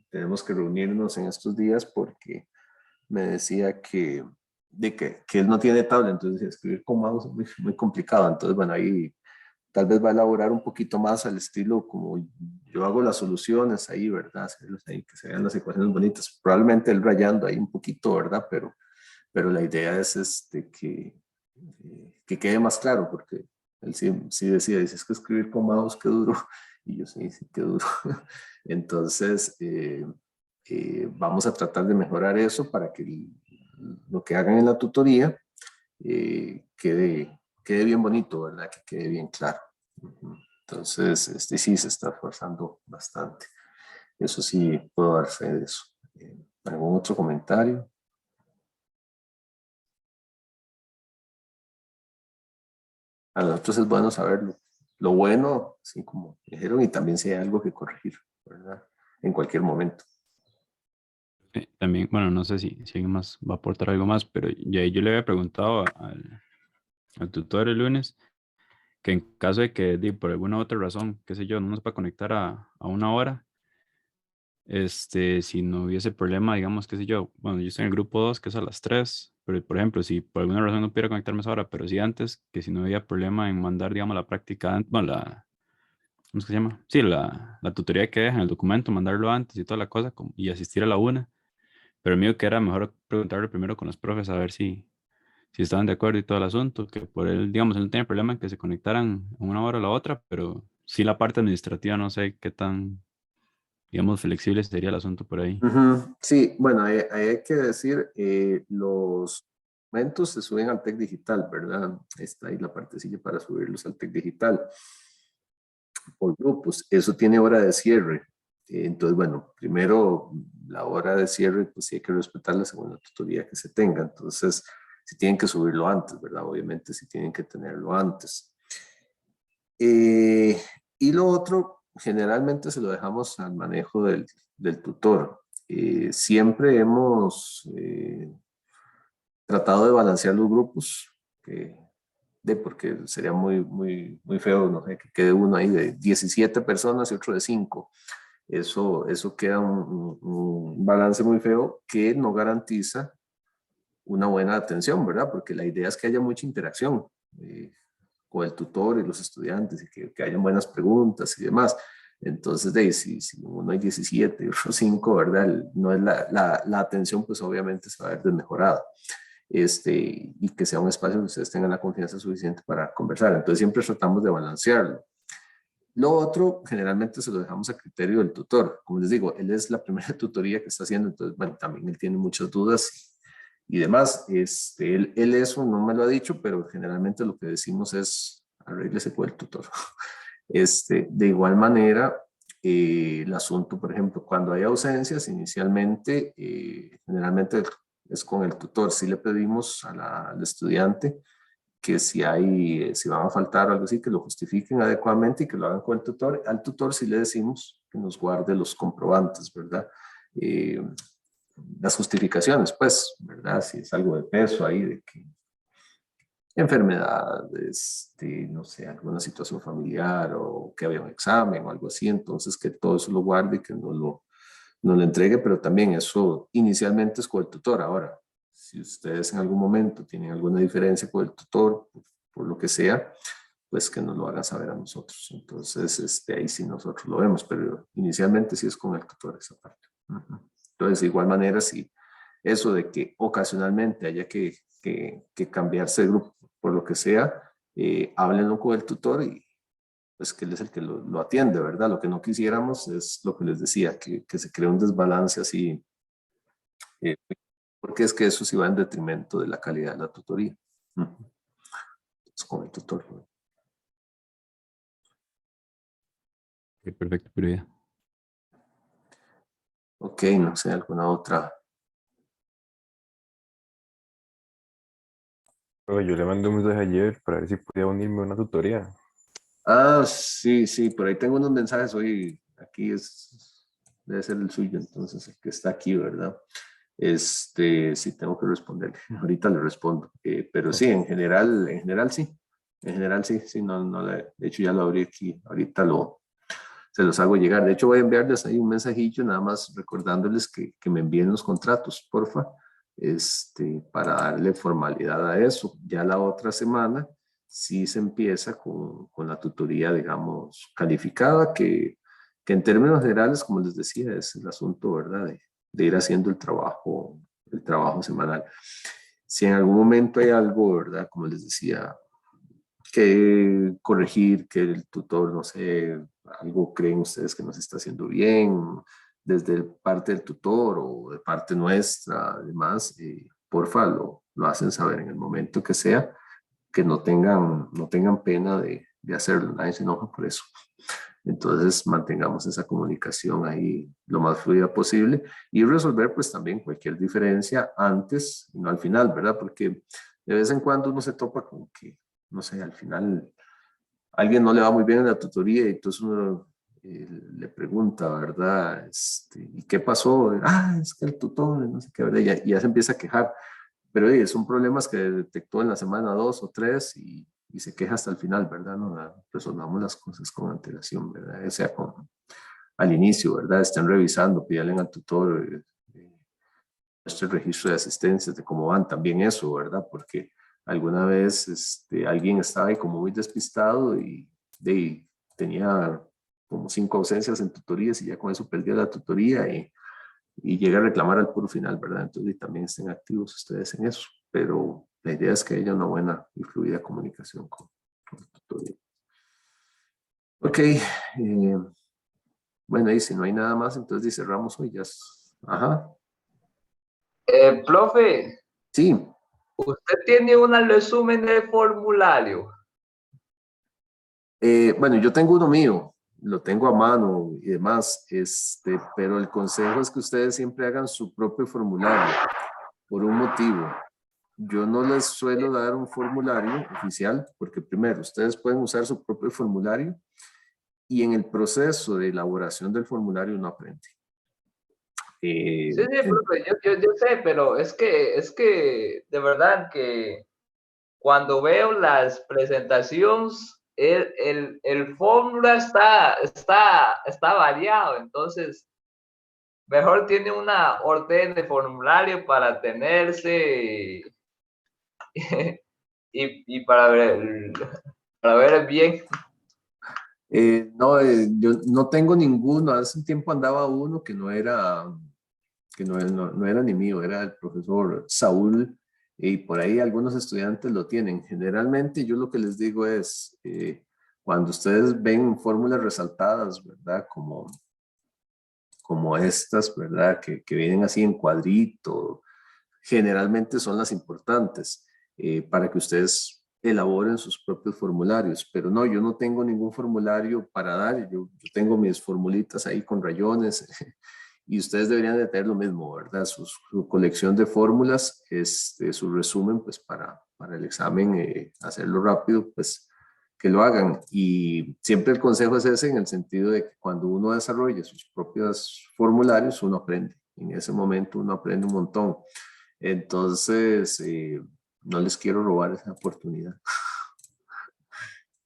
tenemos que reunirnos en estos días porque me decía que él no tiene tablet, entonces escribir con mouse es muy complicado, entonces bueno, ahí tal vez va a elaborar un poquito más al estilo como yo hago las soluciones ahí, ¿verdad? Hacerlos ahí, que se vean las ecuaciones bonitas, probablemente él rayando ahí un poquito, ¿verdad? Pero la idea es que quede más claro, porque él sí decía, dice, es que escribir con mouse, qué duro, y yo sí, qué duro. Entonces, vamos a tratar de mejorar eso para que lo que hagan en la tutoría quede bien bonito, ¿verdad? Que quede bien claro. Entonces, sí se está esforzando bastante. Eso sí, puedo dar fe de eso. ¿Algún otro comentario? A nosotros es bueno saberlo. Lo bueno, así como dijeron, y también si hay algo que corregir, ¿verdad? En cualquier momento. También, bueno, no sé si alguien más va a aportar algo más, pero ya yo le había preguntado al tutor el lunes que en caso de que por alguna otra razón, qué sé yo, no nos pueda conectar a una hora, si no hubiese problema, digamos, qué sé yo, bueno, yo estoy en el grupo 2 que es a las 3 pero por ejemplo, si por alguna razón no pudiera conectarme a esa hora, pero sí antes, que si no había problema en mandar, digamos, la práctica, bueno, ¿cómo es que se llama? Sí, la tutoría que deja en el documento, mandarlo antes y toda la cosa, y asistir a la una, pero mío que era mejor preguntarle primero con los profes a ver si estaban de acuerdo y todo el asunto, que por él, digamos, él no tenía problema en que se conectaran a una hora o a la otra, pero sí la parte administrativa no sé qué tan, digamos, flexible sería el asunto por ahí. Sí, bueno, ahí hay que decir, los documentos se suben al TEC Digital, ¿verdad? Está ahí la partecilla para subirlos al TEC Digital por grupos. Eso tiene hora de cierre. Entonces, bueno, primero la hora de cierre, pues sí hay que respetarla según la tutoría que se tenga. Entonces, si tienen que subirlo antes, ¿verdad? Obviamente, si tienen que tenerlo antes. Y lo otro, generalmente se lo dejamos al manejo del tutor. Siempre hemos tratado de balancear los grupos, porque sería muy feo, no sé, que quede uno ahí de 17 personas y otro de 5. Eso queda un balance muy feo que no garantiza una buena atención, ¿verdad? Porque la idea es que haya mucha interacción con el tutor y los estudiantes y que hayan buenas preguntas y demás. Entonces, si uno hay 17 y otro 5, ¿verdad? No es la atención, pues obviamente se va a ver desmejorada. Y que sea un espacio donde ustedes tengan la confianza suficiente para conversar. Entonces, siempre tratamos de balancearlo. Lo otro, generalmente se lo dejamos a criterio del tutor. Como les digo, él es la primera tutoría que está haciendo, entonces, bueno, también él tiene muchas dudas y demás. Él eso no me lo ha dicho, pero generalmente lo que decimos es arréglese con el tutor. De igual manera, el asunto, por ejemplo, cuando hay ausencias, inicialmente, generalmente es con el tutor. Si le pedimos al estudiante que si van a faltar o algo así, que lo justifiquen adecuadamente y que lo hagan con el tutor. Al tutor sí le decimos que nos guarde los comprobantes, ¿verdad? Eh, las justificaciones, pues, ¿verdad? Si es algo de peso ahí, de que enfermedad, no sé, alguna situación familiar o que había un examen o algo así, entonces que todo eso lo guarde y que no lo entregue, pero también eso inicialmente es con el tutor. Ahora, si ustedes en algún momento tienen alguna diferencia con el tutor, por lo que sea, pues que nos lo hagan saber a nosotros. Entonces, ahí sí nosotros lo vemos, pero inicialmente sí es con el tutor esa parte. Entonces, de igual manera, si eso de que ocasionalmente haya que cambiarse de grupo por lo que sea, háblenlo con el tutor y pues que él es el que lo atiende, ¿verdad? Lo que no quisiéramos es lo que les decía, que se cree un desbalance así, eh, porque es que eso sí va en detrimento de la calidad de la tutoría. Es con el tutor. Ok, perfecto, pero ya. Ok, no sé, alguna otra. Pero yo le mandé un mensaje ayer para ver si podía unirme a una tutoría. Sí, por ahí tengo unos mensajes hoy. Aquí debe ser el suyo, entonces el que está aquí, ¿verdad? Sí tengo que responderle. Ahorita le respondo. Pero sí, en general sí, de hecho ya lo abrí aquí. Ahorita se los hago llegar. De hecho voy a enviarles ahí un mensajillo, nada más recordándoles que me envíen los contratos, porfa, para darle formalidad a eso. Ya la otra semana sí se empieza con la tutoría, digamos, calificada, que en términos generales, como les decía, es el asunto, ¿verdad? De ir haciendo el trabajo semanal. Si en algún momento hay algo, ¿verdad? Como les decía, que corregir, que el tutor, no sé, algo creen ustedes que no se está haciendo bien, desde parte del tutor o de parte nuestra, además, porfa lo hacen saber en el momento que sea, que no tengan pena de hacerlo, nadie se enoja por eso. Entonces mantengamos esa comunicación ahí lo más fluida posible y resolver pues también cualquier diferencia antes y no al final, ¿verdad? Porque de vez en cuando uno se topa con que, no sé, al final alguien no le va muy bien en la tutoría y entonces uno le pregunta, ¿verdad? ¿Y qué pasó? Es que el tutor, no sé qué, ¿verdad? Y ya se empieza a quejar. Pero son problemas que detectó en la semana 2 o 3 y se queja hasta el final, ¿verdad? No, resolvamos las cosas con antelación, ¿verdad? O sea, al inicio, ¿verdad? Estén revisando, pídale al tutor este registro de asistencias, de cómo van, también eso, ¿verdad? Porque alguna vez alguien estaba ahí como muy despistado y tenía como 5 ausencias en tutorías y ya con eso perdió la tutoría y llega a reclamar al puro final, ¿verdad? Entonces también estén activos ustedes en eso, pero la idea es que haya una buena y fluida comunicación con el tutoría. Ok, bueno, y si no hay nada más, entonces cerramos hoy ya. Ajá. Profe, Sí. ¿usted tiene un resumen del formulario? Bueno, yo tengo uno mío, lo tengo a mano y demás, pero el consejo es que ustedes siempre hagan su propio formulario, por un motivo. Yo no les suelo dar un formulario oficial, porque primero, ustedes pueden usar su propio formulario y en el proceso de elaboración del formulario no aprende. Sí, profe, yo sé, pero es que de verdad que cuando veo las presentaciones, el fórmula está variado, entonces mejor tiene una orden de formulario para tenerse y para ver bien. No, yo no tengo ninguno. Hace un tiempo andaba uno que no era ni mío, era el profesor Saúl, y por ahí algunos estudiantes lo tienen. Generalmente yo lo que les digo es, cuando ustedes ven fórmulas resaltadas, ¿verdad? Como estas, ¿verdad? Que vienen así en cuadrito, generalmente son las importantes para que ustedes elaboren sus propios formularios, pero no, yo no tengo ningún formulario para dar, yo tengo mis formulitas ahí con rayones y ustedes deberían de tener lo mismo, ¿verdad? Su colección de fórmulas, su resumen, pues para el examen, hacerlo rápido, pues que lo hagan. Y siempre el consejo es ese en el sentido de que cuando uno desarrolla sus propios formularios, uno aprende. En ese momento uno aprende un montón. Entonces, no les quiero robar esa oportunidad.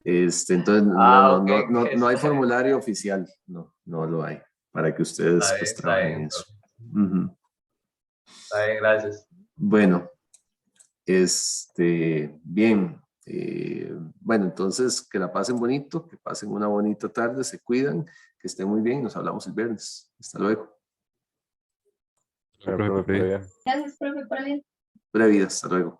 Entonces, Okay, no hay formulario oficial, no lo hay, para que ustedes pues trabajen en eso. Está bien, gracias. Bueno, bien, bueno, entonces que la pasen bonito, que pasen una bonita tarde, se cuidan, que estén muy bien, nos hablamos el viernes. Hasta luego. Bueno, profe, por allá. Gracias, profe, por el Pura vida, hasta luego.